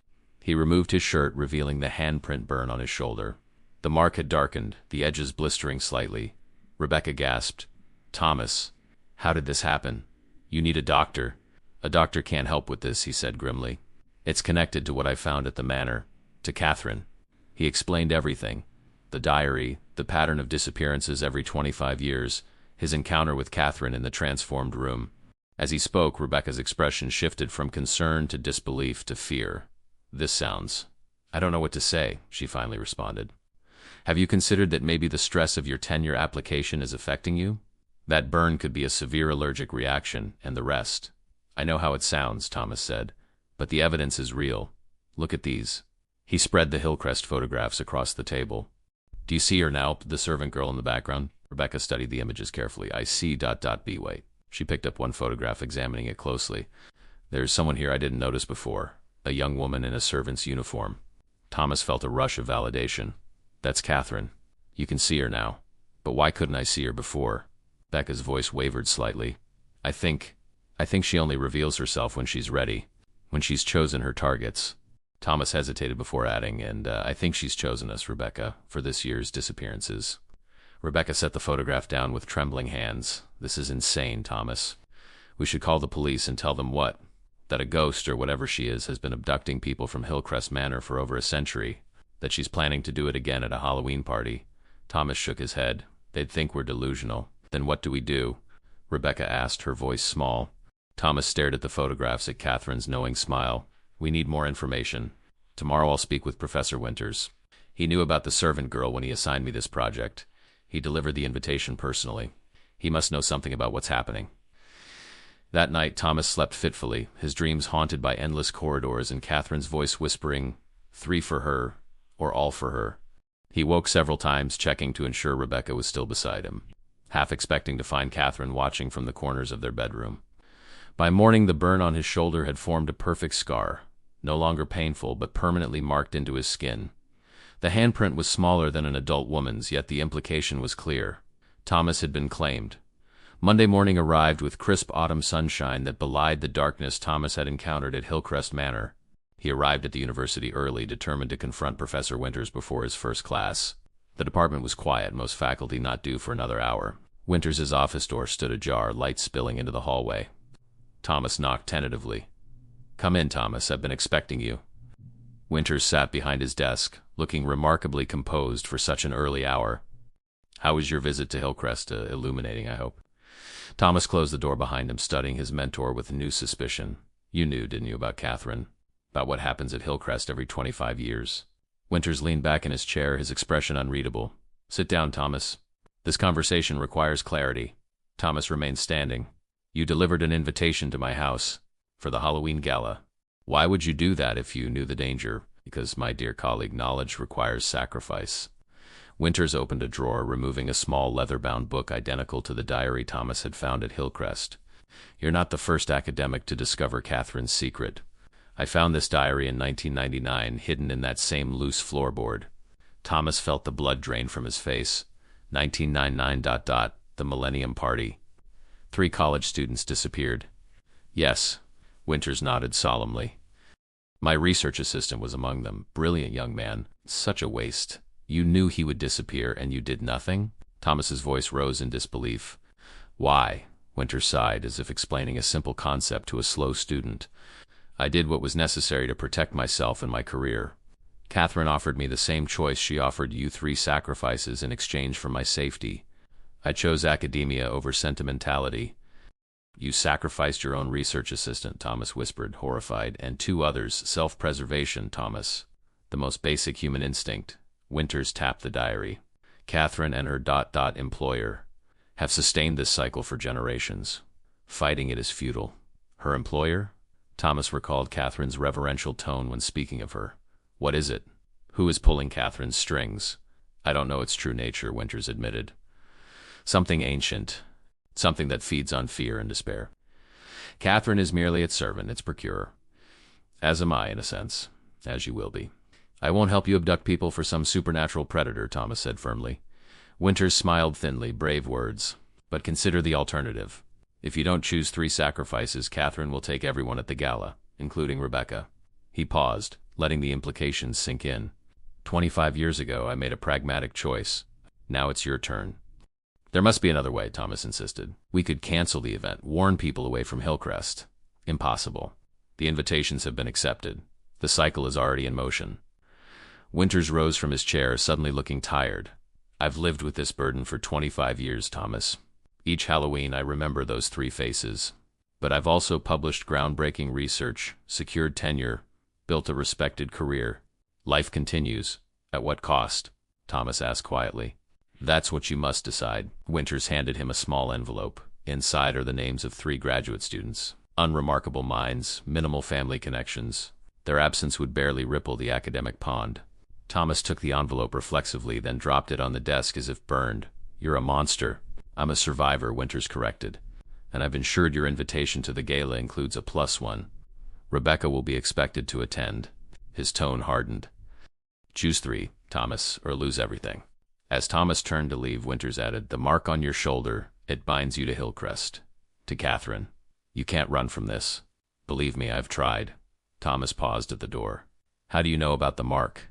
He removed his shirt, revealing the handprint burn on his shoulder. The mark had darkened, the edges blistering slightly. Rebecca gasped. Thomas, how did this happen? You need a doctor. A doctor can't help with this, he said grimly. It's connected to what I found at the manor. To Catherine. He explained everything. The diary, the pattern of disappearances every 25 years, his encounter with Catherine in the transformed room. As he spoke, Rebecca's expression shifted from concern to disbelief to fear. This sounds... I don't know what to say, she finally responded. Have you considered that maybe the stress of your tenure application is affecting you? That burn could be a severe allergic reaction, and the rest. I know how it sounds, Thomas said, but the evidence is real. Look at these. He spread the Hillcrest photographs across the table. Do you see her now, the servant girl in the background? Rebecca studied the images carefully. I see... B. Wait. She picked up one photograph, examining it closely. There's someone here I didn't notice before. A young woman in a servant's uniform. Thomas felt a rush of validation. That's Catherine. You can see her now. But why couldn't I see her before? Becca's voice wavered slightly. I think she only reveals herself when she's ready, when she's chosen her targets. Thomas hesitated before adding, and I think she's chosen us, Rebecca, for this year's disappearances. Rebecca set the photograph down with trembling hands. This is insane, Thomas. We should call the police and tell them what? That a ghost, or whatever she is, has been abducting people from Hillcrest Manor for over a century. That she's planning to do it again at a Halloween party. Thomas shook his head. They'd think we're delusional. Then what do we do? Rebecca asked, her voice small. Thomas stared at the photographs, at Catherine's knowing smile. We need more information. Tomorrow I'll speak with Professor Winters. He knew about the servant girl when he assigned me this project. He delivered the invitation personally. He must know something about what's happening. That night, Thomas slept fitfully, his dreams haunted by endless corridors and Catherine's voice whispering, 3 for her, or all for her. He woke several times, checking to ensure Rebecca was still beside him, half expecting to find Catherine watching from the corners of their bedroom. By morning, the burn on his shoulder had formed a perfect scar, no longer painful but permanently marked into his skin. The handprint was smaller than an adult woman's, yet the implication was clear. Thomas had been claimed. Monday morning arrived with crisp autumn sunshine that belied the darkness Thomas had encountered at Hillcrest Manor. He arrived at the university early, determined to confront Professor Winters before his first class. The department was quiet, most faculty not due for another hour. Winters' office door stood ajar, light spilling into the hallway. Thomas knocked tentatively. Come in, Thomas. I've been expecting you. Winters sat behind his desk, looking remarkably composed for such an early hour. How was your visit to Hillcrest? Illuminating, I hope. Thomas closed the door behind him, studying his mentor with new suspicion. You knew, didn't you, about Catherine? About what happens at Hillcrest every 25 years? Winters leaned back in his chair, his expression unreadable. Sit down, Thomas. This conversation requires clarity. Thomas remained standing. You delivered an invitation to my house for the Halloween gala. Why would you do that if you knew the danger? Because, my dear colleague, knowledge requires sacrifice. Winters opened a drawer, removing a small leather-bound book identical to the diary Thomas had found at Hillcrest. You're not the first academic to discover Catherine's secret. I found this diary in 1999, hidden in that same loose floorboard. Thomas felt the blood drain from his face. 1999... The Millennium Party. 3 college students disappeared. Yes, Winters nodded solemnly. My research assistant was among them. Brilliant young man. Such a waste. You knew he would disappear, and you did nothing? Thomas's voice rose in disbelief. Why? Winters sighed, as if explaining a simple concept to a slow student. I did what was necessary to protect myself and my career. Catherine offered me the same choice she offered you 3 sacrifices in exchange for my safety. I chose academia over sentimentality. You sacrificed your own research assistant, Thomas whispered, horrified, and 2 others. Self-preservation, Thomas. The most basic human instinct. Winters tapped the diary. Catherine and her employer have sustained this cycle for generations. Fighting it is futile. Her employer? Thomas recalled Catherine's reverential tone when speaking of her. What is it? Who is pulling Catherine's strings? I don't know its true nature, Winters admitted. Something ancient. Something that feeds on fear and despair. Catherine is merely its servant, its procurer. As am I, in a sense. As you will be. I won't help you abduct people for some supernatural predator, Thomas said firmly. Winters smiled thinly. Brave words. But consider the alternative. If you don't choose 3 sacrifices, Catherine will take everyone at the gala, including Rebecca. He paused, letting the implications sink in. 25 years ago, I made a pragmatic choice. Now it's your turn. There must be another way, Thomas insisted. We could cancel the event, warn people away from Hillcrest. Impossible. The invitations have been accepted. The cycle is already in motion. Winters rose from his chair, suddenly looking tired. I've lived with this burden for 25 years, Thomas. Each Halloween I remember those 3 faces. But I've also published groundbreaking research, secured tenure, built a respected career. Life continues. At what cost? Thomas asked quietly. That's what you must decide. Winters handed him a small envelope. Inside are the names of 3 graduate students. Unremarkable minds, minimal family connections. Their absence would barely ripple the academic pond. Thomas took the envelope reflexively, then dropped it on the desk as if burned. You're a monster. I'm a survivor, Winters corrected. And I've ensured your invitation to the gala includes a +1. Rebecca will be expected to attend. His tone hardened. Choose 3, Thomas, or lose everything. As Thomas turned to leave, Winters added, the mark on your shoulder, it binds you to Hillcrest. To Catherine. You can't run from this. Believe me, I've tried. Thomas paused at the door. How do you know about the mark?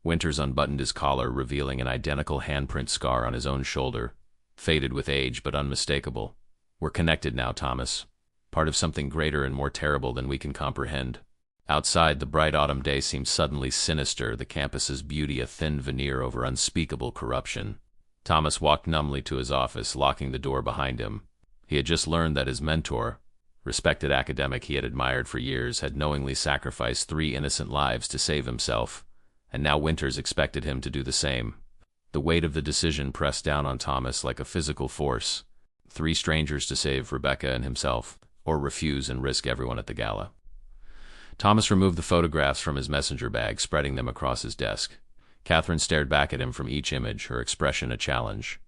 Winters unbuttoned his collar, revealing an identical handprint scar on his own shoulder. Faded with age, but unmistakable. We're connected now, Thomas. Part of something greater and more terrible than we can comprehend. Outside, the bright autumn day seemed suddenly sinister, the campus's beauty a thin veneer over unspeakable corruption. Thomas walked numbly to his office, locking the door behind him. He had just learned that his mentor, respected academic he had admired for years, had knowingly sacrificed 3 innocent lives to save himself, and now Winters expected him to do the same. The weight of the decision pressed down on Thomas like a physical force. 3 strangers to save Rebecca and himself, or refuse and risk everyone at the gala. Thomas removed the photographs from his messenger bag, spreading them across his desk. Catherine stared back at him from each image, her expression a challenge.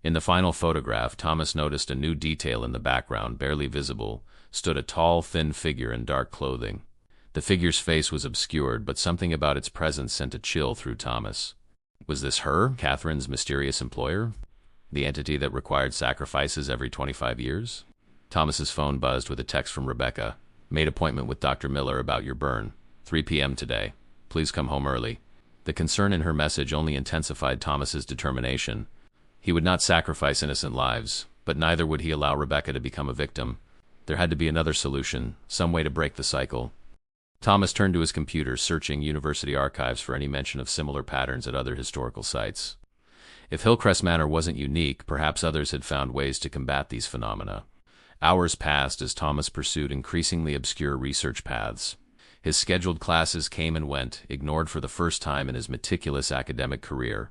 In the final photograph, Thomas noticed a new detail in the background, barely visible, stood a tall, thin figure in dark clothing. The figure's face was obscured, but something about its presence sent a chill through Thomas. Was this her, Catherine's mysterious employer? The entity that required sacrifices every 25 years? Thomas's phone buzzed with a text from Rebecca. Made appointment with Dr. Miller about your burn. 3 p.m. today. Please come home early. The concern in her message only intensified Thomas's determination. He would not sacrifice innocent lives, but neither would he allow Rebecca to become a victim. There had to be another solution, some way to break the cycle. Thomas turned to his computer, searching university archives for any mention of similar patterns at other historical sites. If Hillcrest Manor wasn't unique, perhaps others had found ways to combat these phenomena. Hours passed as Thomas pursued increasingly obscure research paths. His scheduled classes came and went, ignored for the first time in his meticulous academic career.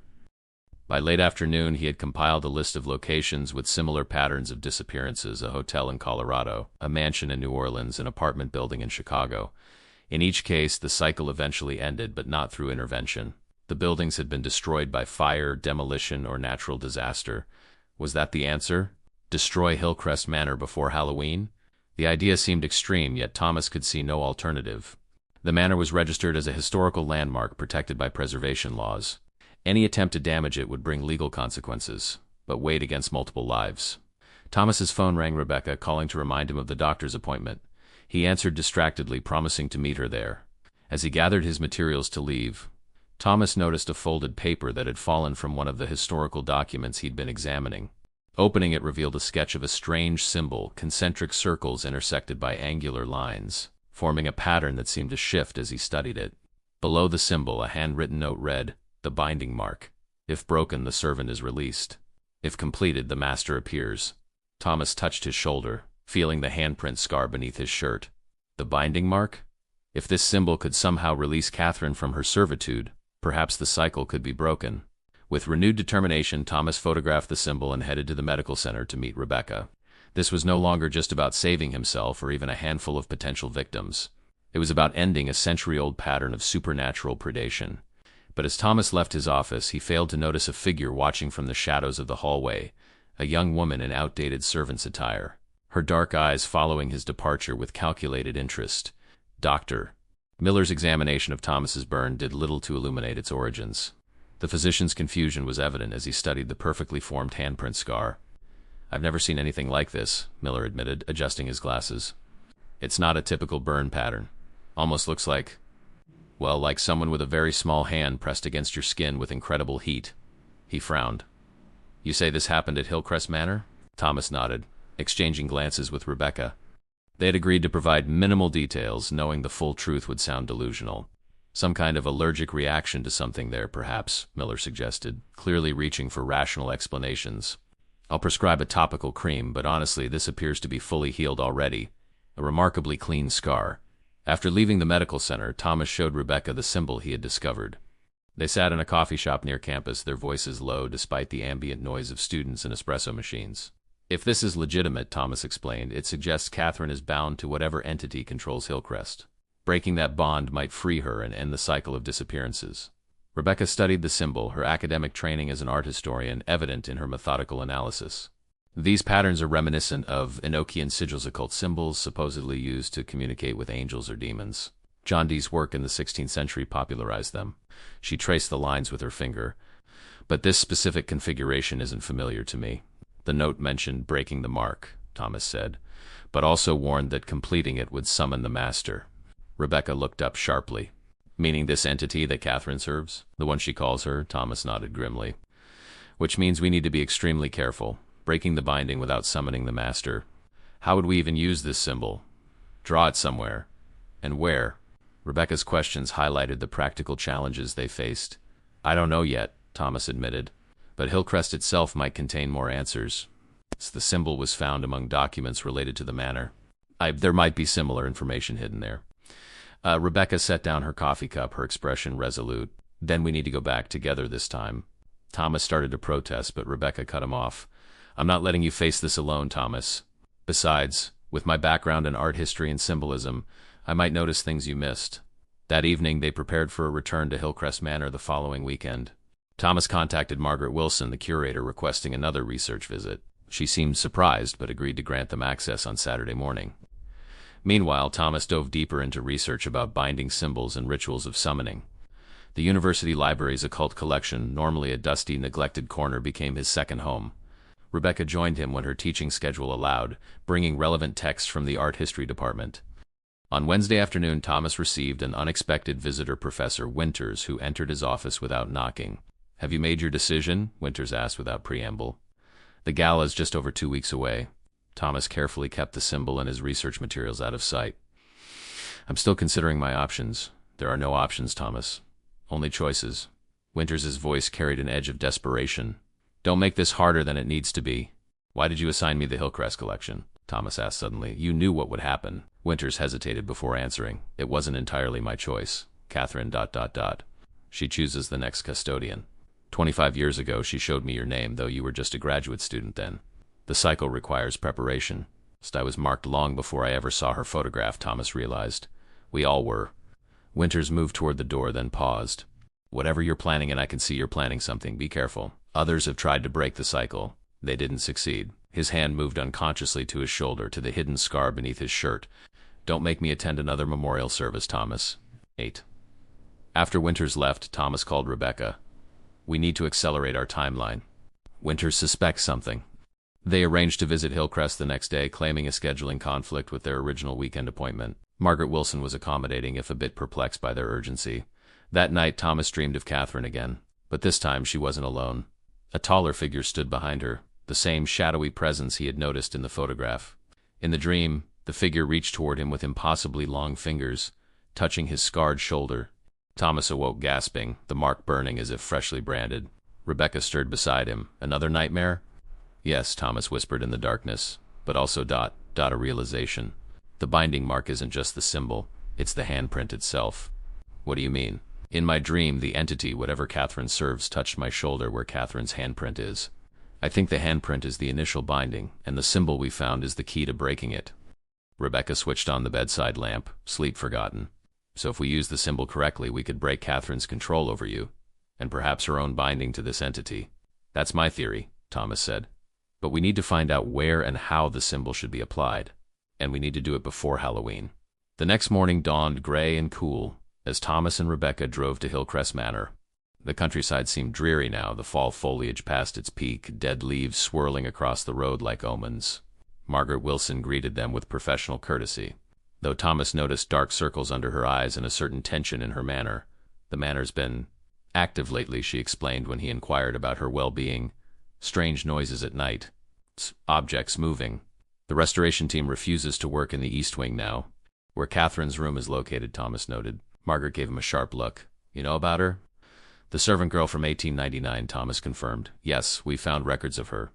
By late afternoon, he had compiled a list of locations with similar patterns of disappearances: a hotel in Colorado, a mansion in New Orleans, an apartment building in Chicago. In each case, the cycle eventually ended, but not through intervention. The buildings had been destroyed by fire, demolition, or natural disaster. Was that the answer? Destroy Hillcrest Manor before Halloween? The idea seemed extreme, yet Thomas could see no alternative. The manor was registered as a historical landmark protected by preservation laws. Any attempt to damage it would bring legal consequences, but weighed against multiple lives. Thomas's phone rang. Rebecca, calling to remind him of the doctor's appointment. He answered distractedly, promising to meet her there. As he gathered his materials to leave, Thomas noticed a folded paper that had fallen from one of the historical documents he'd been examining. Opening it revealed a sketch of a strange symbol, concentric circles intersected by angular lines, forming a pattern that seemed to shift as he studied it. Below the symbol, a handwritten note read, "The binding mark. If broken, the servant is released. If completed, the master appears." Thomas touched his shoulder. feeling the handprint scar beneath his shirt. The binding mark? If this symbol could somehow release Catherine from her servitude, perhaps the cycle could be broken. With renewed determination, Thomas photographed the symbol and headed to the medical center to meet Rebecca. This was no longer just about saving himself or even a handful of potential victims. It was about ending a century-old pattern of supernatural predation. But as Thomas left his office, he failed to notice a figure watching from the shadows of the hallway, a young woman in outdated servant's attire, her dark eyes following his departure with calculated interest. Dr. Miller's examination of Thomas's burn did little to illuminate its origins. The physician's confusion was evident as he studied the perfectly formed handprint scar. "I've never seen anything like this," Miller admitted, adjusting his glasses. "It's not a typical burn pattern. Almost looks like, well, like someone with a very small hand pressed against your skin with incredible heat." He frowned. "You say this happened at Hillcrest Manor?" Thomas nodded, exchanging glances with Rebecca. They had agreed to provide minimal details, knowing the full truth would sound delusional. "Some kind of allergic reaction to something there, perhaps," Miller suggested, clearly reaching for rational explanations. "I'll prescribe a topical cream, but honestly, this appears to be fully healed already. A remarkably clean scar." After leaving the medical center, Thomas showed Rebecca the symbol he had discovered. They sat in a coffee shop near campus, their voices low despite the ambient noise of students and espresso machines. "If this is legitimate," Thomas explained, "it suggests Catherine is bound to whatever entity controls Hillcrest. Breaking that bond might free her and end the cycle of disappearances." Rebecca studied the symbol, her academic training as an art historian evident in her methodical analysis. "These patterns are reminiscent of Enochian sigils, occult symbols supposedly used to communicate with angels or demons. John Dee's work in the 16th century popularized them." She traced the lines with her finger. "But this specific configuration isn't familiar to me." "The note mentioned breaking the mark," Thomas said, "but also warned that completing it would summon the master." Rebecca looked up sharply. "Meaning this entity that Catherine serves? The one she calls her?" Thomas nodded grimly. "Which means we need to be extremely careful. Breaking the binding without summoning the master. How would we even use this symbol? Draw it somewhere. And where?" Rebecca's questions highlighted the practical challenges they faced. "I don't know yet," Thomas admitted, "but Hillcrest itself might contain more answers. The symbol was found among documents related to the manor. There might be similar information hidden there." Rebecca set down her coffee cup, her expression resolute. "Then we need to go back together this time." Thomas started to protest, but Rebecca cut him off. "I'm not letting you face this alone, Thomas. Besides, with my background in art history and symbolism, I might notice things you missed." That evening, they prepared for a return to Hillcrest Manor the following weekend. Thomas contacted Margaret Wilson, the curator, requesting another research visit. She seemed surprised, but agreed to grant them access on Saturday morning. Meanwhile, Thomas dove deeper into research about binding symbols and rituals of summoning. The university library's occult collection, normally a dusty, neglected corner, became his second home. Rebecca joined him when her teaching schedule allowed, bringing relevant texts from the art history department. On Wednesday afternoon, Thomas received an unexpected visitor, Professor Winters, who entered his office without knocking. "Have you made your decision?" Winters asked without preamble. "The gala is just over 2 weeks away." Thomas carefully kept the symbol and his research materials out of sight. "I'm still considering my options." "There are no options, Thomas. Only choices." Winters' voice carried an edge of desperation. "Don't make this harder than it needs to be." "Why did you assign me the Hillcrest collection?" Thomas asked suddenly. "You knew what would happen." Winters hesitated before answering. "It wasn't entirely my choice. Catherine ... She chooses the next custodian. 25 years ago, she showed me your name, though you were just a graduate student then. The cycle requires preparation. I was marked long before I ever saw her photograph," Thomas realized. "We all were." Winters moved toward the door, then paused. "Whatever you're planning, and I can see you're planning something, be careful. Others have tried to break the cycle. They didn't succeed." His hand moved unconsciously to his shoulder, to the hidden scar beneath his shirt. "Don't make me attend another memorial service, Thomas." 8. After Winters left, Thomas called Rebecca. "We need to accelerate our timeline. Winters suspects something." They arranged to visit Hillcrest the next day, claiming a scheduling conflict with their original weekend appointment. Margaret Wilson was accommodating, if a bit perplexed by their urgency. That night, Thomas dreamed of Catherine again, but this time she wasn't alone. A taller figure stood behind her, the same shadowy presence he had noticed in the photograph. In the dream, the figure reached toward him with impossibly long fingers, touching his scarred shoulder. Thomas awoke gasping, the mark burning as if freshly branded. Rebecca stirred beside him. "Another nightmare?" "Yes," Thomas whispered in the darkness, "but also A realization. The binding mark isn't just the symbol, it's the handprint itself. What do you mean? In my dream, the entity, whatever Catherine serves, touched my shoulder where Catherine's handprint is. I think the handprint is the initial binding, and the symbol we found is the key to breaking it. Rebecca switched on the bedside lamp, sleep forgotten. So if we use the symbol correctly, we could break Catherine's control over you, and perhaps her own binding to this entity. That's my theory, Thomas said. But we need to find out where and how the symbol should be applied, and we need to do it before Halloween. The next morning dawned gray and cool as Thomas and Rebecca drove to Hillcrest Manor. The countryside seemed dreary now, the fall foliage past its peak, dead leaves swirling across the road like omens. Margaret Wilson greeted them with professional courtesy, though Thomas noticed dark circles under her eyes and a certain tension in her manner. The manor's been active lately, she explained when he inquired about her well-being. Strange noises at night. Objects moving. The restoration team refuses to work in the East Wing now, where Catherine's room is located, Thomas noted. Margaret gave him a sharp look. You know about her? The servant girl from 1899, Thomas confirmed. Yes, we found records of her.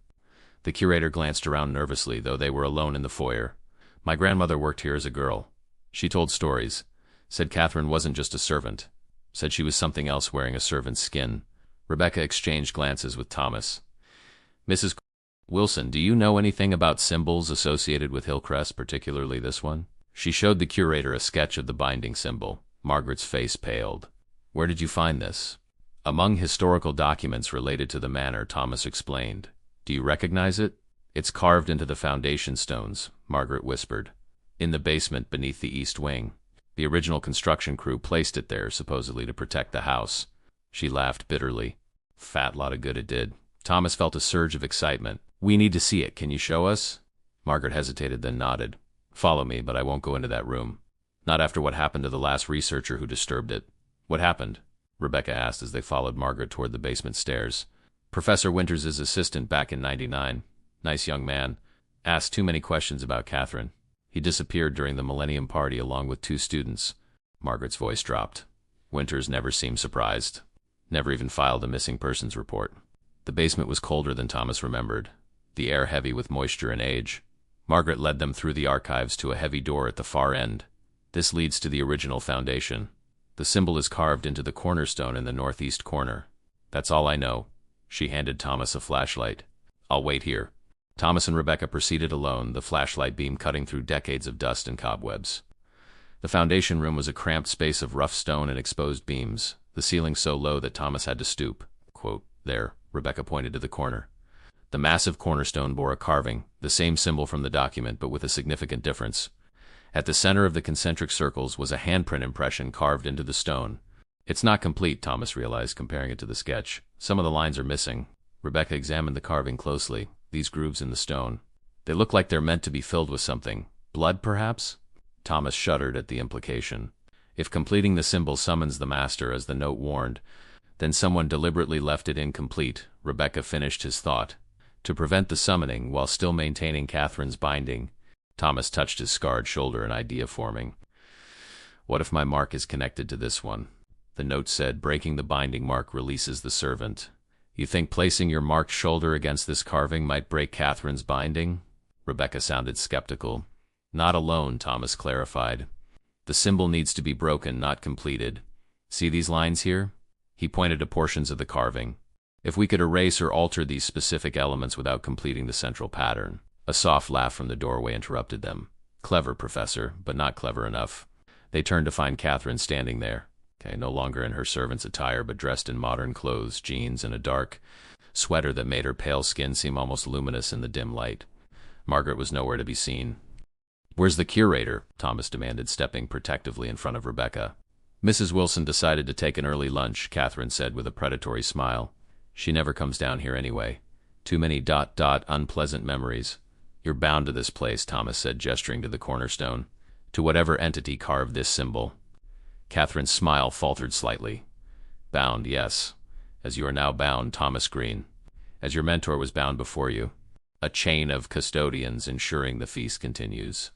The curator glanced around nervously, though they were alone in the foyer. My grandmother worked here as a girl. She told stories. Said Catherine wasn't just a servant. Said she was something else wearing a servant's skin. Rebecca exchanged glances with Thomas. Mrs. Wilson, do you know anything about symbols associated with Hillcrest, particularly this one? She showed the curator a sketch of the binding symbol. Margaret's face paled. Where did you find this? Among historical documents related to the manor, Thomas explained. Do you recognize it? It's carved into the foundation stones, Margaret whispered. In the basement beneath the East Wing. The original construction crew placed it there, supposedly to protect the house. She laughed bitterly. Fat lot of good it did. Thomas felt a surge of excitement. We need to see it. Can you show us? Margaret hesitated, then nodded. Follow me, but I won't go into that room. Not after what happened to the last researcher who disturbed it. What happened? Rebecca asked as they followed Margaret toward the basement stairs. Professor Winters' assistant back in '99. Nice young man. Asked too many questions about Catherine. He disappeared during the Millennium Party along with 2 students. Margaret's voice dropped. Winters never seemed surprised. Never even filed a missing persons report. The basement was colder than Thomas remembered, the air heavy with moisture and age. Margaret led them through the archives to a heavy door at the far end. This leads to the original foundation. The symbol is carved into the cornerstone in the northeast corner. That's all I know. She handed Thomas a flashlight. I'll wait here. Thomas and Rebecca proceeded alone, the flashlight beam cutting through decades of dust and cobwebs. The foundation room was a cramped space of rough stone and exposed beams, the ceiling so low that Thomas had to stoop. Quote, there, Rebecca pointed to the corner. The massive cornerstone bore a carving, the same symbol from the document, but with a significant difference. At the center of the concentric circles was a handprint impression carved into the stone. It's not complete, Thomas realized, comparing it to the sketch. Some of the lines are missing. Rebecca examined the carving closely, these grooves in the stone. They look like they're meant to be filled with something. Blood, perhaps? Thomas shuddered at the implication. If completing the symbol summons the master, as the note warned, then someone deliberately left it incomplete. Rebecca finished his thought. To prevent the summoning, while still maintaining Catherine's binding. Thomas touched his scarred shoulder, an idea forming. What if my mark is connected to this one? The note said, breaking the binding mark releases the servant. You think placing your marked shoulder against this carving might break Catherine's binding? Rebecca sounded skeptical. Not alone, Thomas clarified. The symbol needs to be broken, not completed. See these lines here? He pointed to portions of the carving. If we could erase or alter these specific elements without completing the central pattern. A soft laugh from the doorway interrupted them. Clever, Professor, but not clever enough. They turned to find Catherine standing there. No longer in her servant's attire, but dressed in modern clothes, jeans, and a dark sweater that made her pale skin seem almost luminous in the dim light. Margaret was nowhere to be seen. Where's the curator? Thomas demanded, stepping protectively in front of Rebecca. Mrs. Wilson decided to take an early lunch, Catherine said with a predatory smile. She never comes down here anyway. Too many ... unpleasant memories. You're bound to this place, Thomas said, gesturing to the cornerstone. To whatever entity carved this symbol. Catherine's smile faltered slightly. Bound, yes. As you are now bound, Thomas Green. As your mentor was bound before you. A chain of custodians ensuring the feast continues.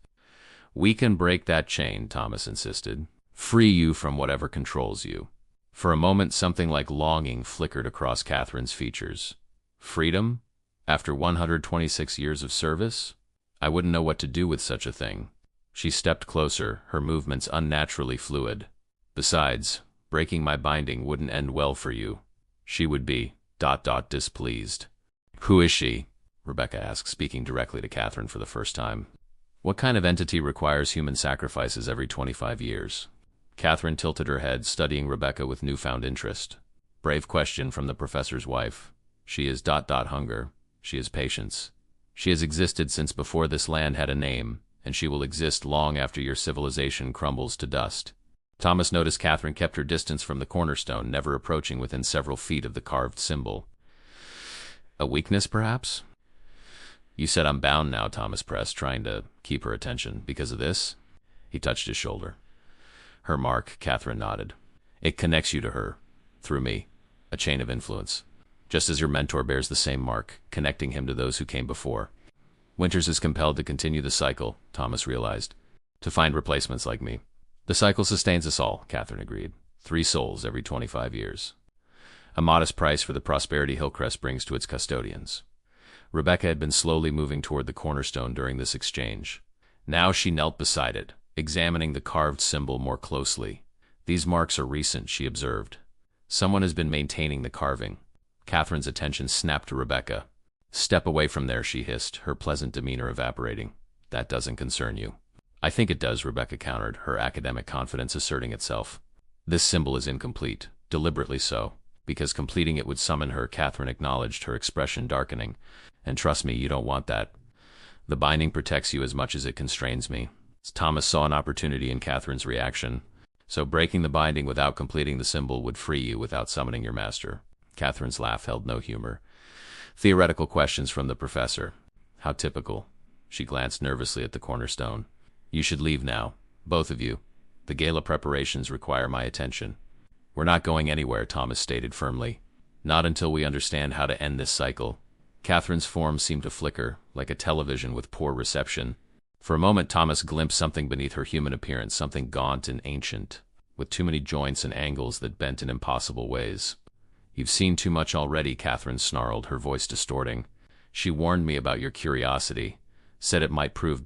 We can break that chain, Thomas insisted. Free you from whatever controls you. For a moment, something like longing flickered across Catherine's features. Freedom? After 126 years of service? I wouldn't know what to do with such a thing. She stepped closer, her movements unnaturally fluid. Besides, breaking my binding wouldn't end well for you. She would be, displeased. Who is she? Rebecca asked, speaking directly to Catherine for the first time. What kind of entity requires human sacrifices every 25 years? Catherine tilted her head, studying Rebecca with newfound interest. Brave question from the professor's wife. She is hunger. She is patience. She has existed since before this land had a name, and she will exist long after your civilization crumbles to dust. Thomas noticed Catherine kept her distance from the cornerstone, never approaching within several feet of the carved symbol. A weakness, perhaps? You said I'm bound now, Thomas pressed, trying to keep her attention. Because of this? He touched his shoulder. Her mark, Catherine nodded. It connects you to her, through me, a chain of influence. Just as your mentor bears the same mark, connecting him to those who came before. Winters is compelled to continue the cycle, Thomas realized, to find replacements like me. The cycle sustains us all, Catherine agreed. 3 souls every 25 years. A modest price for the prosperity Hillcrest brings to its custodians. Rebecca had been slowly moving toward the cornerstone during this exchange. Now she knelt beside it, examining the carved symbol more closely. These marks are recent, she observed. Someone has been maintaining the carving. Catherine's attention snapped to Rebecca. Step away from there, she hissed, her pleasant demeanor evaporating. That doesn't concern you. I think it does, Rebecca countered, her academic confidence asserting itself. This symbol is incomplete, deliberately so, because completing it would summon her, Catherine acknowledged, her expression darkening. And trust me, you don't want that. The binding protects you as much as it constrains me. Thomas saw an opportunity in Catherine's reaction. So breaking the binding without completing the symbol would free you without summoning your master. Catherine's laugh held no humor. Theoretical questions from the professor. How typical. She glanced nervously at the cornerstone. You should leave now, both of you. The gala preparations require my attention. We're not going anywhere, Thomas stated firmly. Not until we understand how to end this cycle. Catherine's form seemed to flicker, like a television with poor reception. For a moment, Thomas glimpsed something beneath her human appearance, something gaunt and ancient, with too many joints and angles that bent in impossible ways. You've seen too much already, Catherine snarled, her voice distorting. She warned me about your curiosity, said it might prove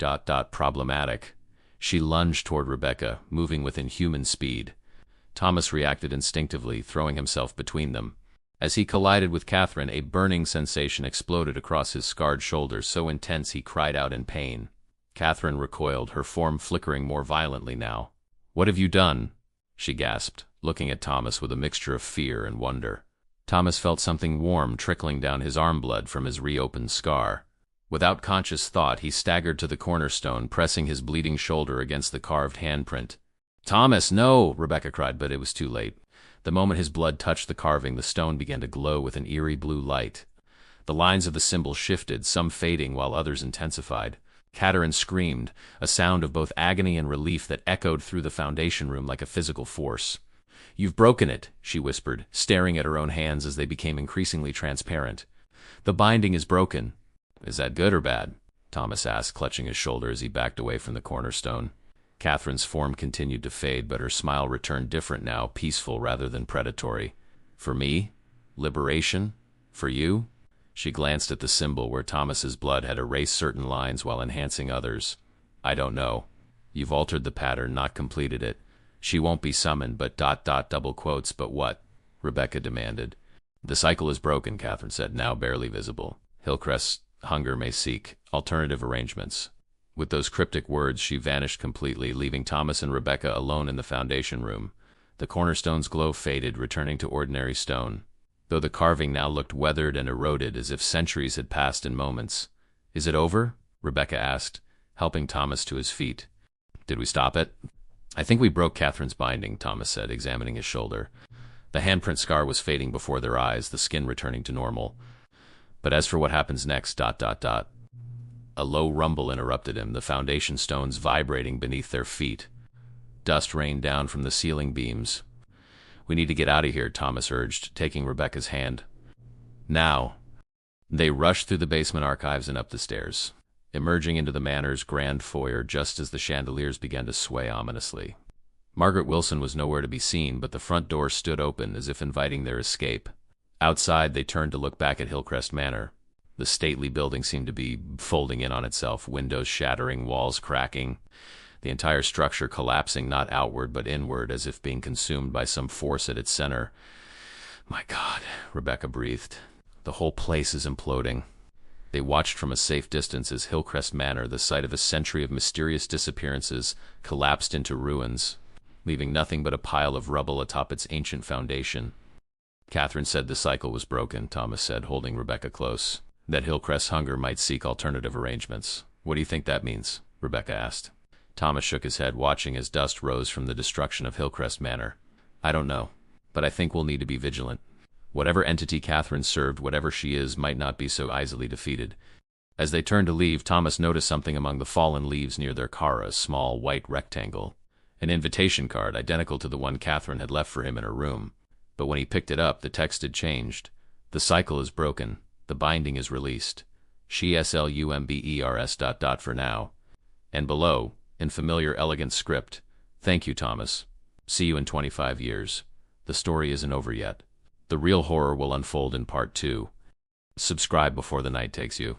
problematic. She lunged toward Rebecca, moving with inhuman speed. Thomas reacted instinctively, throwing himself between them. As he collided with Catherine, a burning sensation exploded across his scarred shoulder, so intense he cried out in pain. Catherine recoiled, her form flickering more violently now. What have you done? She gasped, looking at Thomas with a mixture of fear and wonder. Thomas felt something warm trickling down his arm blood from his reopened scar. Without conscious thought, he staggered to the cornerstone, pressing his bleeding shoulder against the carved handprint. Thomas, no! Rebecca cried, but it was too late. The moment his blood touched the carving, the stone began to glow with an eerie blue light. The lines of the symbol shifted, some fading while others intensified. Catherine screamed, a sound of both agony and relief that echoed through the foundation room like a physical force. You've broken it, she whispered, staring at her own hands as they became increasingly transparent. The binding is broken. Is that good or bad? Thomas asked, clutching his shoulder as he backed away from the cornerstone. Catherine's form continued to fade, but her smile returned different now, peaceful rather than predatory. For me? Liberation? For you? She glanced at the symbol where Thomas's blood had erased certain lines while enhancing others. I don't know. You've altered the pattern, not completed it. She won't be summoned, but double quotes, but what? Rebecca demanded. The cycle is broken, Catherine said, now barely visible. Hillcrest's hunger may seek alternative arrangements. With those cryptic words, she vanished completely, leaving Thomas and Rebecca alone in the foundation room. The cornerstone's glow faded, returning to ordinary stone, though the carving now looked weathered and eroded as if centuries had passed in moments. Is it over? Rebecca asked, helping Thomas to his feet. Did we stop it? I think we broke Catherine's binding, Thomas said, examining his shoulder. The handprint scar was fading before their eyes, the skin returning to normal. But as for what happens next, A low rumble interrupted him, the foundation stones vibrating beneath their feet. Dust rained down from the ceiling beams. We need to get out of here, Thomas urged, taking Rebecca's hand. Now. They rushed through the basement archives and up the stairs, emerging into the manor's grand foyer just as the chandeliers began to sway ominously. Margaret Wilson was nowhere to be seen, but the front door stood open as if inviting their escape. Outside, they turned to look back at Hillcrest Manor. The stately building seemed to be folding in on itself, windows shattering, walls cracking, the entire structure collapsing not outward but inward, as if being consumed by some force at its center. "My God," Rebecca breathed. "The whole place is imploding." They watched from a safe distance as Hillcrest Manor, the site of a century of mysterious disappearances, collapsed into ruins, leaving nothing but a pile of rubble atop its ancient foundation. "Catherine said the cycle was broken," Thomas said, holding Rebecca close. "That Hillcrest Hunger might seek alternative arrangements." "What do you think that means?" Rebecca asked. Thomas shook his head, watching as dust rose from the destruction of Hillcrest Manor. "I don't know, but I think we'll need to be vigilant. Whatever entity Catherine served, whatever she is, might not be so easily defeated." As they turned to leave, Thomas noticed something among the fallen leaves near their car, a small white rectangle. An invitation card, identical to the one Catherine had left for him in her room. But when he picked it up, the text had changed. "The cycle is broken. The binding is released. SLUMBERS ... for now." And below, in familiar, elegant script, "Thank you, Thomas. See you in 25 years. The story isn't over yet. The real horror will unfold in part 2. Subscribe before the night takes you."